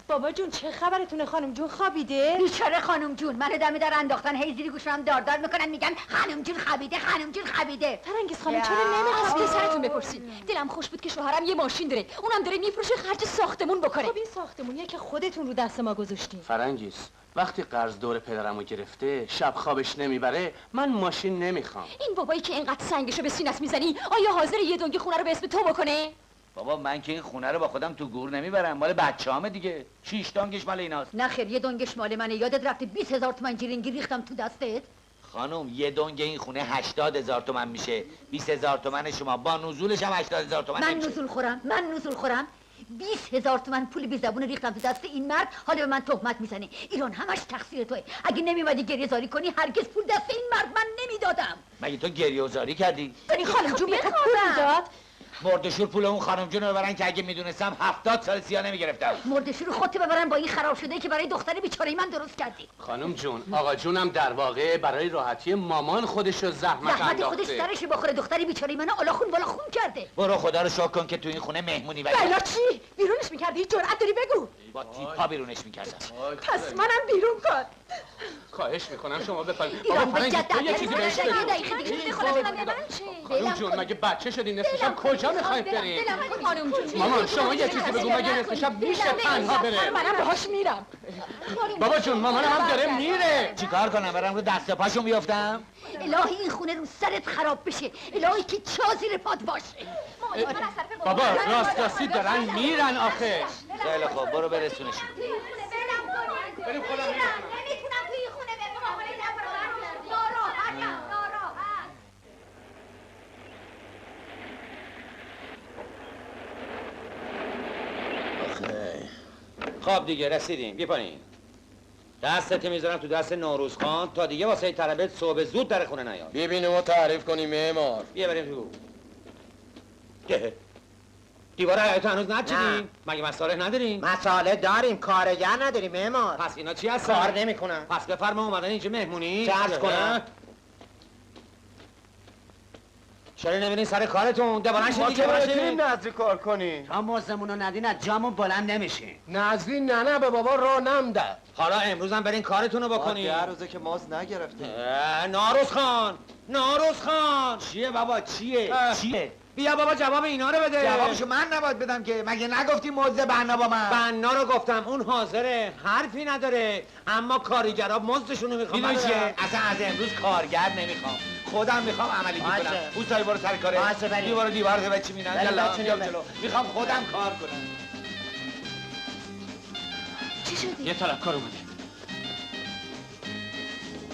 بابا جون چه خبرتونه؟ خانم جون خوابیده؟ بیچاره خانم جون، منو دم در انداختن، هی زیر گوشم داردار میکنن، میگن خانم جون خوابیده، خانم جون خوابیده. فرنگیز خانم چرا نمیخواد؟ از پسرتون بپرسید. دلم خوش بود که شوهرم یه ماشین داره، اونم داره میفروشه خرج ساختمون بکنه. خب این ساختمونیه که خودتون رو دست ما گذاشتین. فرنگیز وقتی قرض دور پدرمو گرفته شب خوابش نمیبره، من ماشین نمیخوام. این بابایی که اینقدر سنگشو به سینه‌ات میزنی، آیا حاضر یه دنگ خونه رو به اسم تو بکنه؟ بابا من که این خونه رو با خودم تو گور نمیبرم، مال بچه‌هامه دیگه. 6 دانگش مال ایناست. نه خیر، یه دانگش مال منه. یادت رفته 20,000 تومن جیرینگی ریختم تو دستت؟ خانم یه دنگ این خونه 80,000 تومن میشه. 20,000 تومن شما با نزولش هم 80,000 تومن من نزول خورم. 20,000 تومن پول بی زبون ریختم تو دست این مرد، حالا به من تهمت میزنه. ایران همش تقصیر توئه. اگه نمیومدی گریه زاری کنی هرگز پول دست این مرد من نمیدادم. مگه تو گریه زاری کردی؟ این خانم جون بهت پول میداد؟ مردشور پول اون خانم جون رو ببرن که اگه میدونستم 70 سال سیاه نمیگرفتم. مردشور خودت ببرن با این خراب شده که برای دختر بیچاره من درست کردی. خانم جون آقا جونم در واقع برای راحتی مامان خودشو زحمت انداخته. خودش سرش بخوره، دختر بیچاره من آلاخون بالا خون کرده. برو خدا رو شکر کن که تو این خونه مهمونی ولی. بلا چی؟ بیرونش میکردی؟ جرأت داری بگو. با تیپا بیرونش میکردم. پس منم بیرون کن. خواهش میکنم شما بفرمایید. ایران بابا بجد یه چیزی بهش بگو. خانم جون مگه بچه شدی نصف شب کجا میخواید بریم؟ مامان شما یه چیزی بگو مگه نصف شب میشه تنها بره؟ منم باهاش میرم. بابا جون مامانم هم داره میره. چیکار کنم برم رو دست پاشو بیافتم؟ الهی این خونه رو سرت خراب بشه، الهی که چا زیر پات باشه. بابا راستی دارن میرن آخه. خیلی خوب برو برسونشون. بریم خودم نمیتونم توی خونه بمونم، ناراحتم. خب دیگه رسیدیم، بیا پایین. دستت میذارم تو دست نوروز خان تا دیگه واسه طلبت صبح زود در خونه نیاد. ببینیم و تعریف کنیم معمار. بیا بریم تو. دیوار حیاط هنوز نچیدیم؟ مگه مصالح نداریم؟ مساله داریم، کارگر نداریم معمار. پس اینا چی هستن؟ کار نمیکنن. پس بفرما اومدن اینجا مهمونی؟ چه عرض کنم؟ چرا نمیرین سر کارتون؟ دوباره شدی که باشیم نظری کار کنیم. تا موزمونو ندین از جامون بلند نمیشین. نظری نه به بابا راه نمده. حالا امروز هم برین کارتون رو بکنین. 10 روزه که ماز نگرفتیم. ناروز خان چیه بابا چیه؟ بیا بابا جواب اینا رو بده. جوابشو من نباید بدم که، مگه نگفتی موزه بنا با من؟ بنا رو گفتم، اون حاضره، حرفی نداره، اما کاریگرا مزدشونو میخوام. میدونی چیه؟ اصلا از امروز کارگر نمیخوام، خودم میخوام عملی کنم. اوسای برو سر کاره. دیوار رو به چی مینن؟ میخوام خودم کار کنم. چی شدی؟ یه طلبکار اومده.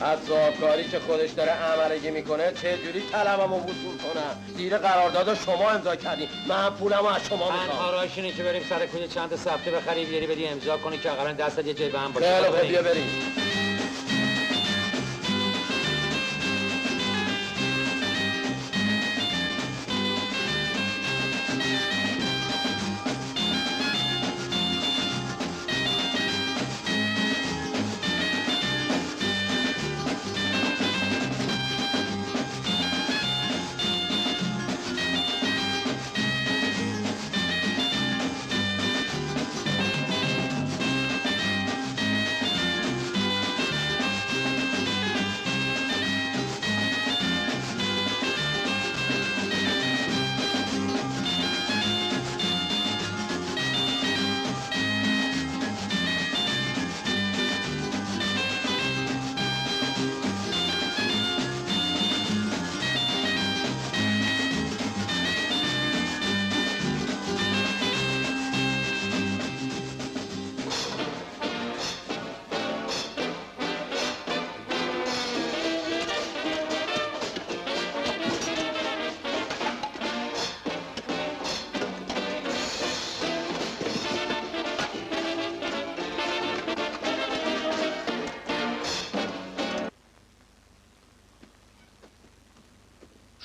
از صاحبکاری که خودش داره عملگی میکنه چه جوری طلبمو وصول کنم؟ زیر قرارداد شما امضا کردی، من پولمو از شما میخوام. من راهش اینه که بریم سر کوچه چند تا سفته بخری بیاری بدی امضا کنی که اقلا دستت یه جای به هم باشه. خیلی خوب بیا بریم.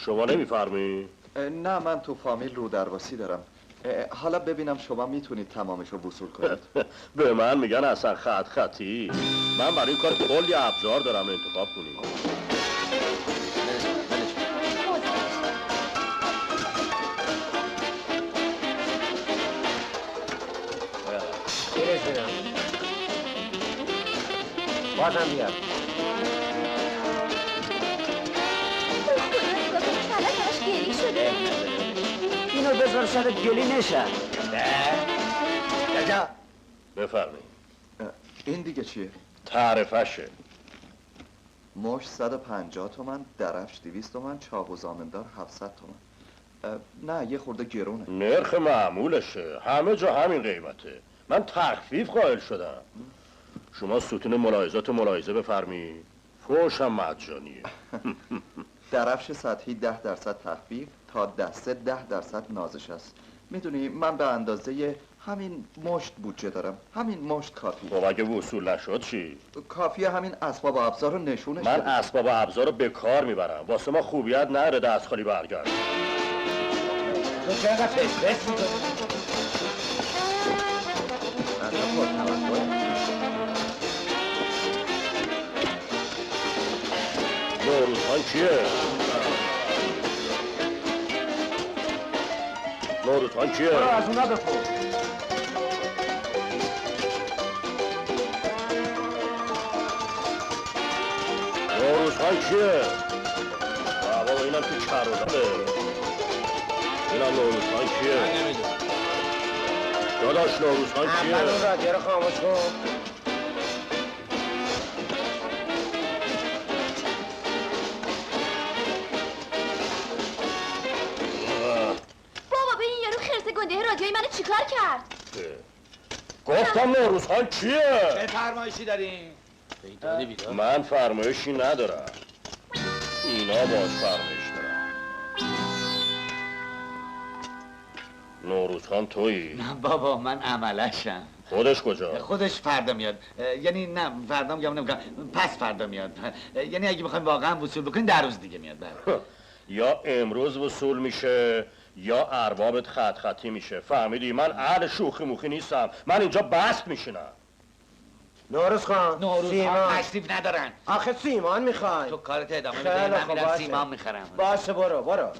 شما نمیفرمی؟ نه من تو فامیل رو درواسی دارم. حالا ببینم شما میتونید تمامش رو وصول کنید. به من میگن اصلا خطی. من برای این کار کلی ابزار دارم انتخاب کنید. بازم بیار. اینو بذار سر گلی نشه. کجا؟ بفرمایید. این دیگه چیه؟ تعرفشه. مشت 150 تومن، درفش 200 تومن، چاق و زامندار 700 تومن. نه یه خورده گرونه. نرخ معمولشه، همه جا همین قیمته. من تخفیف قائل شدم. شما ستون ملاحظات ملاحظه بفرمایید. فوش هم مجانیه. درفش سطحی 10% تخفیف، تا دسته 10% نازش است. میدونی من به اندازه همین مشت بودجه دارم. همین مشت کافی. خب اگه وصول نشد چی؟ کافیه همین اسباب و ابزار رو نشونش من بدی. اسباب و ابزار رو به کار میبرم. واسه ما خوبیت نره دست خالی برگرد. تو چقدر فسفس میکنی؟ نوروزخان کیه؟ نوروزخان کیه؟ برو از اونا بپرس. نوروزخان کیه؟ بابا اینم تو کرولمه. اینم نوروزخان کیه؟ من نمیدونم. داداش نوروزخان کیه؟ اول اون رادیو رو خاموش کن. بابا به این یارو خرس گنده رادیوی منو چیکار کرد؟ گفتم نوروزخان کیه؟ چه فرمایشی دارین؟ من فرمایشی ندارم. اینا باز فرمایش دارم. نوروزخان تویی؟ نه بابا من عملشم. خودش کجا؟ خودش فردا میاد. یعنی نه فردا میگم نمیگم پس فردا میاد. یعنی اگه بخوایم واقعا وصول بکنیم 10 روز دیگه میاد. یا امروز وصول میشه یا اربابت خطی میشه. فهمیدی؟ من اهل شوخی موخی نیستم. من اینجا بست میشینم. نوروزخان سیمان تشریف ندارن. آخه سیمان میخوای. تو کارت ادامه خیلی بده. من خوب، میرم باشه. سیمان میخرم. باشه برو.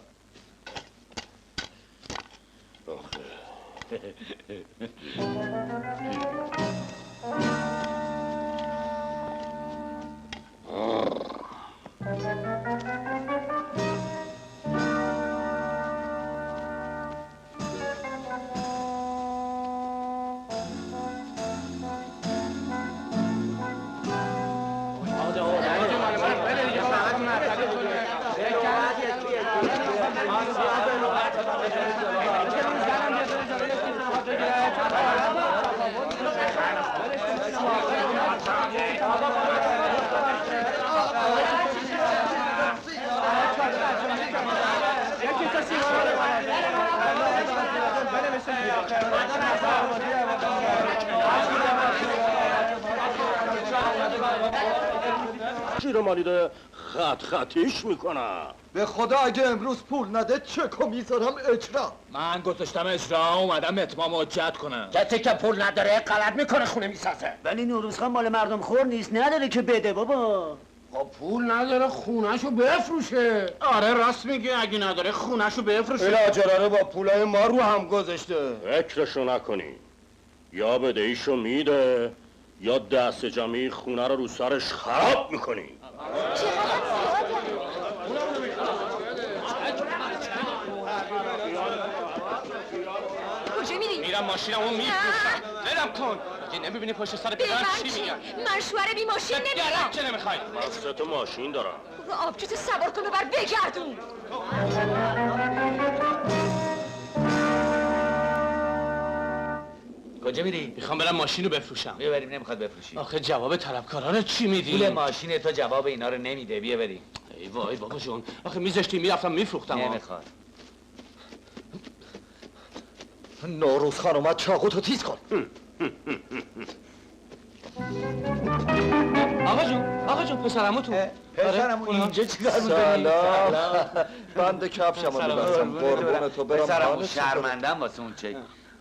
شیر مالیده خطیش میکنم. به خدا اگه امروز پول نده چکو میذارم اجرا. من گذاشتم اجرا اومدم اتمام حجت کنم. کسی که پول نداره غلط میکنه خونه میسازه. ولی نوروزخان مال مردم خور نیست. نداره که بده بابا. خب پول نداره خونهشو بفروشه. آره راست میگه، اگه نداره خونهشو بفروشه. این آجره رو با پولای ما رو هم گذاشته. فکرشو نکنی. یا بدهیشو میده یا دست جمعی خونه رو سرش خراب میکنی. کجا میری؟ میرم ماشینمو میفروشم. ولم کن. اگه نمیبینی پشت سر پدرم چی میگن؟ من شوهر بی ماشین نمیرم. چه نمیخوای؟ من 3 تا ماشین دارم. آبجوتو سوار کن ببر بگردون. کجا میری؟ میخوام برم ماشین رو بفروشم. بیا بریم. نمیخواد بفروشی. آخه جواب طلبکارا رو چی میدی؟ پول ماشین تو جواب اینا رو نمیده. بیا بریم. ای وای بابا جون. آخه میذاشتی میرفتم میفروختم. نمیخواد. نوروزخان اومد چاقو تو تیز کن. آقا جون پسرمو تو پسرمو اینجا چیکار می‌کنی؟ سلام بند کفشمو ببستم قربون تو برم پسرمو شرمندم واسه اون چک.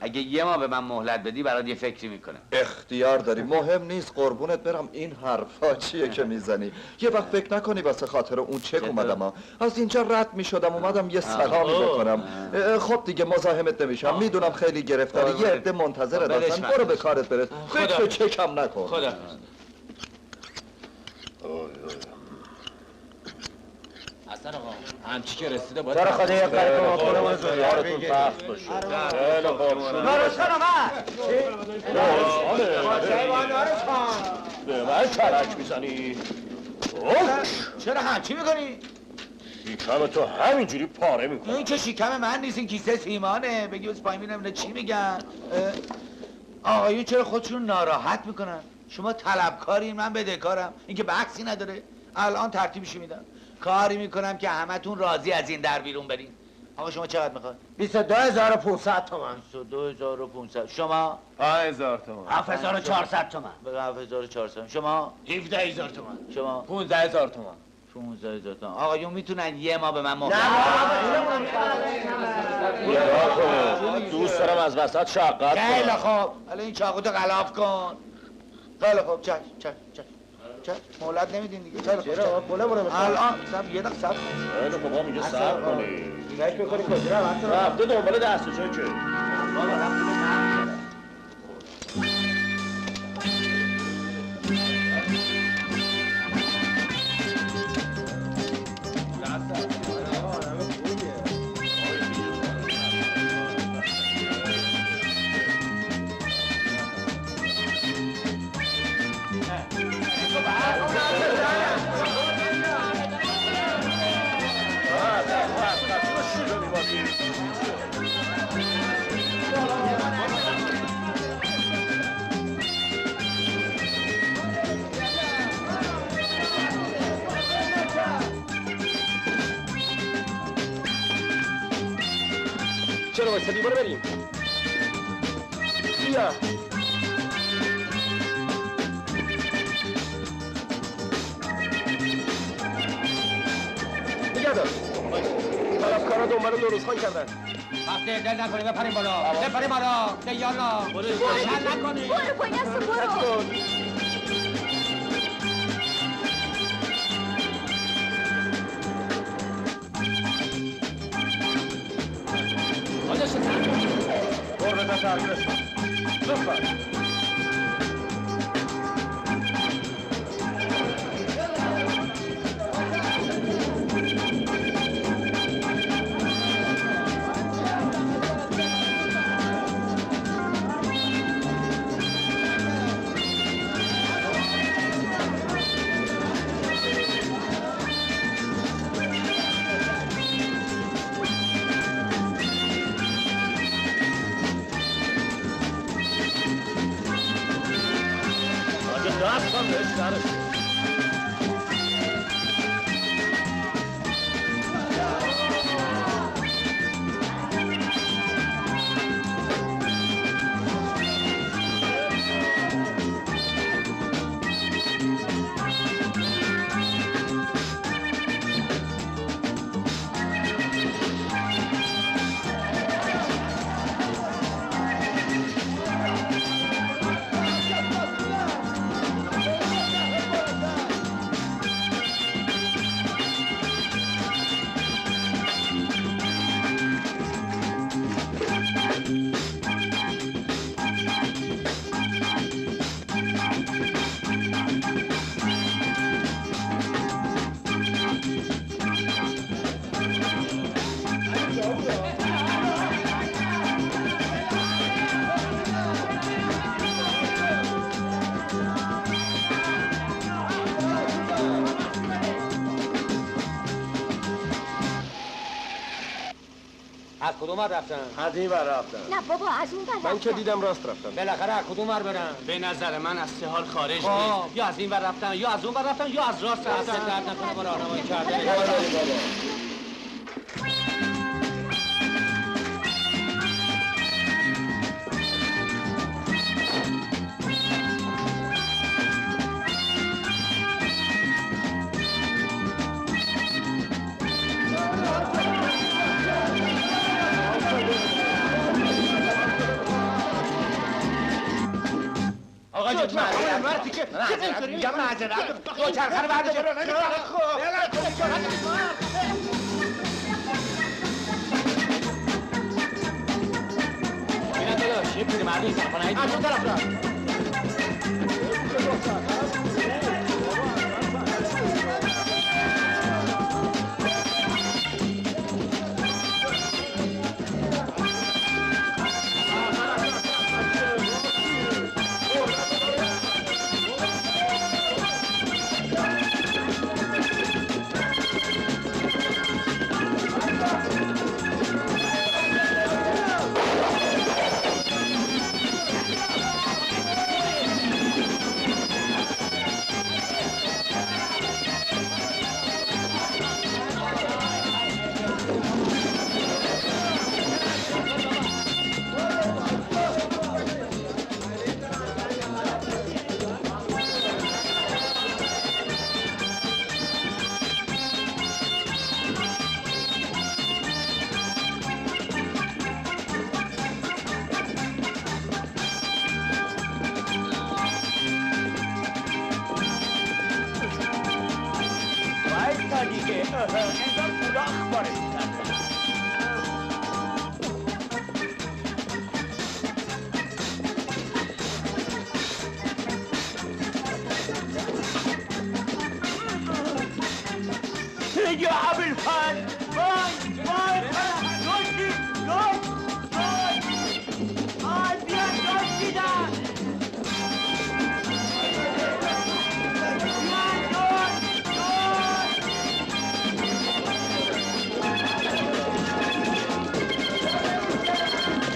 اگه یه ما به من مهلت بدی برات یه فکری میکنم. اختیار داری، مهم نیست قربونت برم. این حرفا چیه که میزنی؟ یه وقت فکر نکنی واسه خاطر اون چک اومدم ها. از اینجا رد میشدم اومدم یه سلامی بکنم. خب دیگه مزاحمت نمیشم، میدونم خیلی گرفتاری، یه عده منتظرت هستن، برو به کارت برس. فکر چکم نکن. خدا حسن آقا همچی که رسیده باید برای خدا یه کاری کنم خودمون زیارتون پخت باشه. خیلی خوب نارستان آمد به من چرک میزنی؟ چرا همچی میکنی؟ شیکم تو همینجوری پاره میکنی. این که شیکم من نیست، این کیسه سیمانه. بگی بس پایین ببینم چی میگن. آقایون چرا خودشون ناراحت میکنن؟ شما طلبکارین، من بدهکارم. این که بحثی نداره. الان ترتیبشو میدم. کاری میکنم که همتون راضی از این در بیرون برین. آقا شما چقدر میخواد؟ 22500 تومان. 22500. شما 5000 تومان. 7400 تومان. 7400. شما 17000 تومان. شما 15000 تومان. 15000 تومان. آقایون میتونن یه ما به من مهلت دوست دارم از وسط شقت کنم. خیلی خوب. حالا این چاقو تو غلاف کن. خیلی خوب. چش مهلت نمیدین دیگه. خیلی خوب. چرا؟ پولمون رو الان یه دقیقه صبر. خیلی خوب ما میگه صبر کنی. فکر می‌کنی کجا رفته دنبال دست چکه. بابا رفته چرا وایسادی؟ برو بریم. بیا. نگه دار. طلبکارا دنبال نوروزخان کردن. وقتی دل نکنی بپریم بالا. بپریم بالا. دیالا. برو نکنی. برو پایین است برو. قربت تغییرش لطفا. دستم بهش نرسید. از کدوم ور رفتن؟ از این ور رفتن. نه بابا از اون ور من که رفتن. دیدم راست رفتم. بالاخره از کدوم ور برن؟ به نظر من از سه حال خارج نیست. یا از این ور رفتن یا از اون ور رفتن یا از راست دست رفتن. درد نکنه با راهنمایی کردن. میگم معذرت دوچرخه رو بردار ببین داداش یه پیرمردی تلفن هایی از اون طرف رفت. يا ابو الفن باي دوشي بیا دوشی دار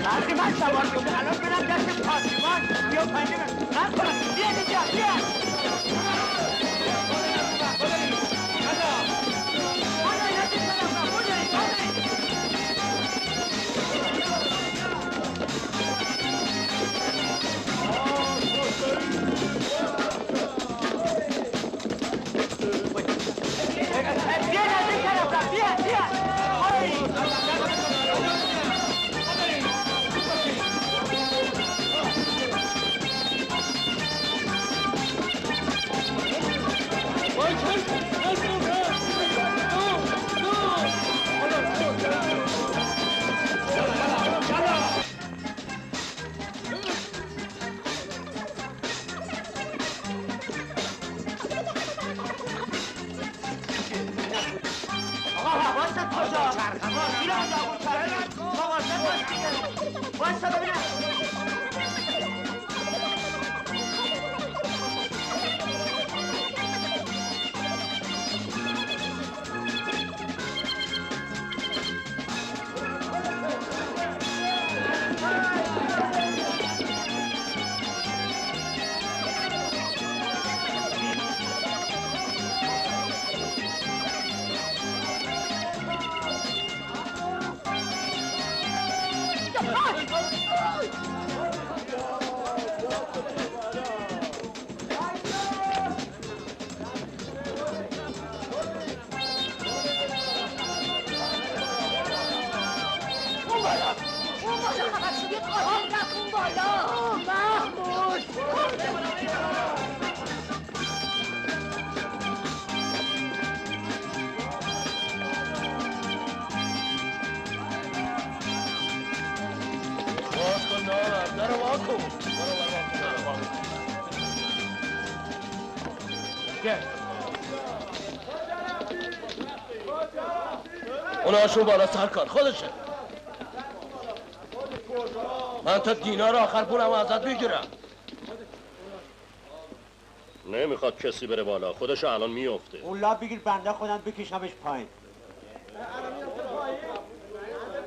وقتی من سوار شده الان برم دست پاسیمان بیا پنجه نکنم بیا اینجا بیا اوناشون بالا سرکار خودشه من تا دینار آخر پولم ازت میگیرم نمیخواد کسی بره بالا خودش الان میفته اون لاب بگیر بنده خودم بکشمش پایین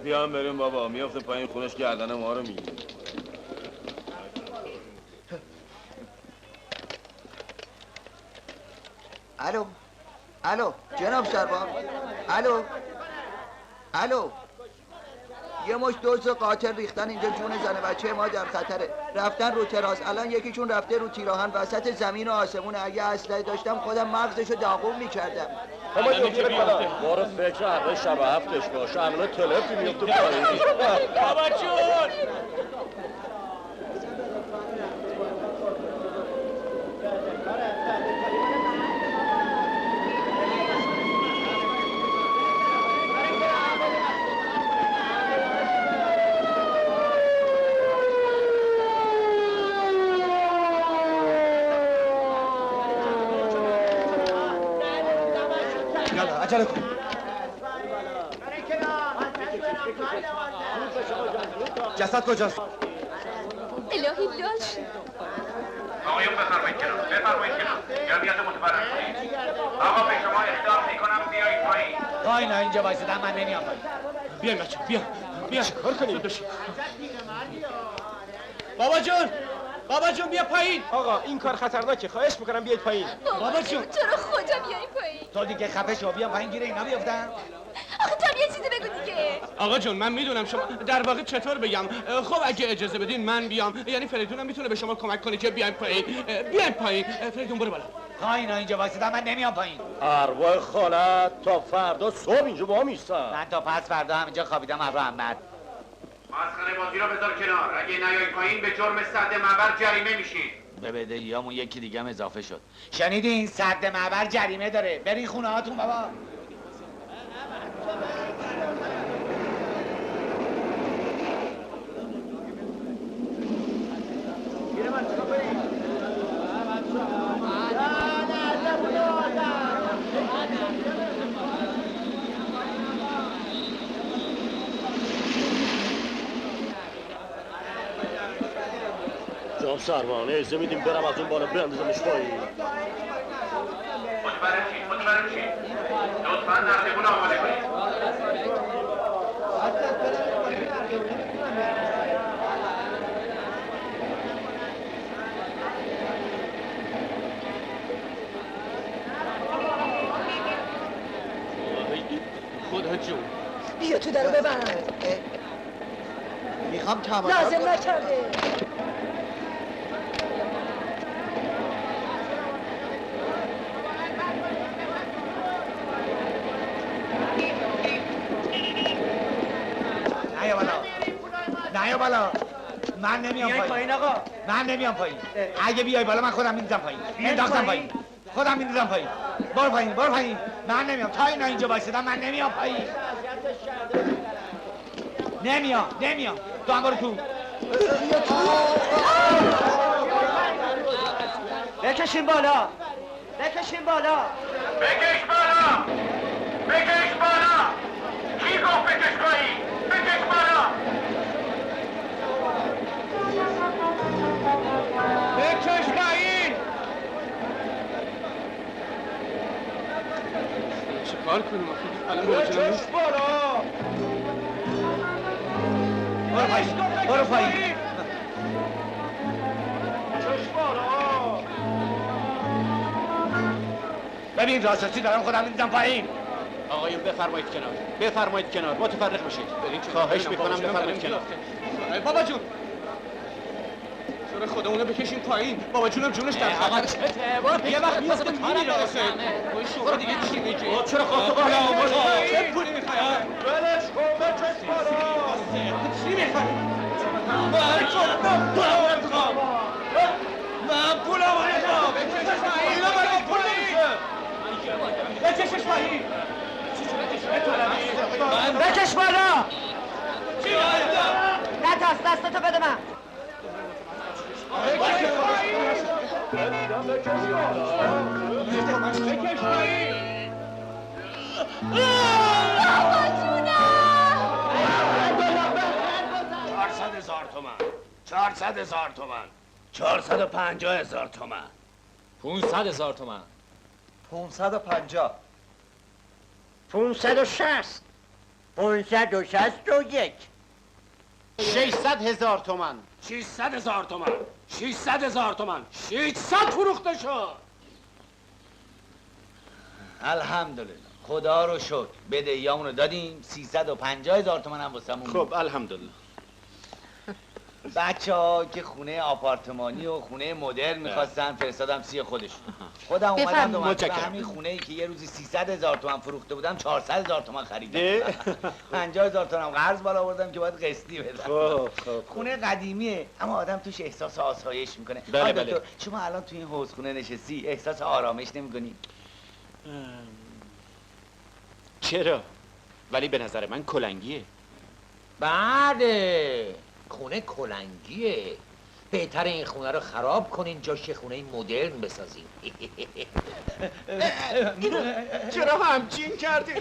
بیام بریم بابا میفته پایین خودش گردن ما رو میگیره الو الو جناب سربان الو یه مش دزد قاتل ریختن اینجا جون زن بچه ما در خطره رفتن رو تراس الان یکیشون رفته رو تیراهن وسط زمین و آسمونه اگه اسلحه داشتم خودم مغزشو داغون میکردم اما دکتر کنم ما رو فکر هر شب هفتش باشه الان تلفی میفته پایین بابا جون عجله کن. جسد کجاست؟ الهی لال شد. آقایون بفرمایید کنار، بفرمایید کنار. جمعیت متفرق کنید. آقا به شما اخطار میکنم بیایید پایین. پایین اینجا وایسادم، من نمیام پایین. بیاین بچه، بیا چیکار کنیم؟ بابا جون بیا پایین. آقا این کار خطرناکه، خواهش میکنم بیاید پایین. بابا جون چرا خدا بیای پایین؟ تو دیگه خفه شو، بیام پایین گیره اینا بیافتن. آخه تو یه چیزی بگو دیگه. آقا جون من میدونم شما در واقع چطور بگم. خب اگه اجازه بدین من بیام، یعنی فریدونم میتونه به شما کمک کنه که بیاین پایین. فریدون برو بالا. پایین اینجا وایسادم، من نمیام پایین. ارواح خالت تا فردا صبح اینجا با میستم. من تا پس فردا همینجا خوابیدم ابر احمد. مسخره بازی رو بذار کنار. اگه نیای پایین به جرم سد معبر جریمه میشین. به بدهیامون یکی دیگه هم اضافه شد. شنیدین؟ سد معبر جریمه داره. برین خونه هاتون بابا. جان سروانه اجازه میدیم برم از اون بالا بندازمش پایین. مطمئن شید. لطفاً نردبون آماده کنید. خدا جون بیا تو درو ببند. میخوام تمام لازم نکرده. نیا بالا. من نمیام پایین. آقا من نمیام پایین. اگه بیای بالا من خودم میندازم پایین. انداختم پایین. خودم میندازم پایین. برو پایین. من نمیام. تا اینا اینجا وایسادم من نمیام پایین. نمیام. تو هم برو تو. بکشین بالا. بکش بالا. کی گفت بکش پایین؟ بکش بالا. بکش پایین. چه کار کنیم الان؟ بکش بالا. برو پایین. ببین راستی دارم خودم میدم پایین. آقایون بفرمایید کنار متفرق بشید. خواهش میکنم بفرمایید کنار. بابا جون جون خودمونو بکشین پایین. بابا جونم جونش در خطر. یه وقت میفته میرسه. شما دیگه چی میگی؟ چرا خواهد بالا آمده؟ چه پولی میخوای؟ ولش کن بکش بالا. چی میخوای؟ من پولم میخوام. بکشش پایین. بکش بالا. نترس دستتو بده من. بکش پایین. 400,000 تومان 450,000 تومان 500,000 تومان 550 560 561 600,000 تومان 600,000 تومان 600,000 تومان 600 فروخته شد. الحمدلله خدا رو شکر بدهیامون رو دادیم. 350,000 تومان هم واسمون. خب الحمدلله. بچه ها که خونه آپارتمانی و خونه مدرن میخواستن فرستادم سی خودشون. خودم اومدم دومت به همین خونه ای که یه روزی 300,000 تومان فروخته بودم 400,000 تومان خریدم. 50,000 تومان هم قرض بالا آوردم که باید قسطی بدم. خب خونه قدیمیه اما آدم توش احساس آسایش میکنه. بله. شما الان توی این حوض خونه نشستی احساس آرامش نمیکنی؟ چرا؟ ولی به نظر من کلنگیه. بله خونه کلنگیه. بهتر این خونه رو خراب کنین جاش خونه مدرن بسازین. چرا همچین کردی؟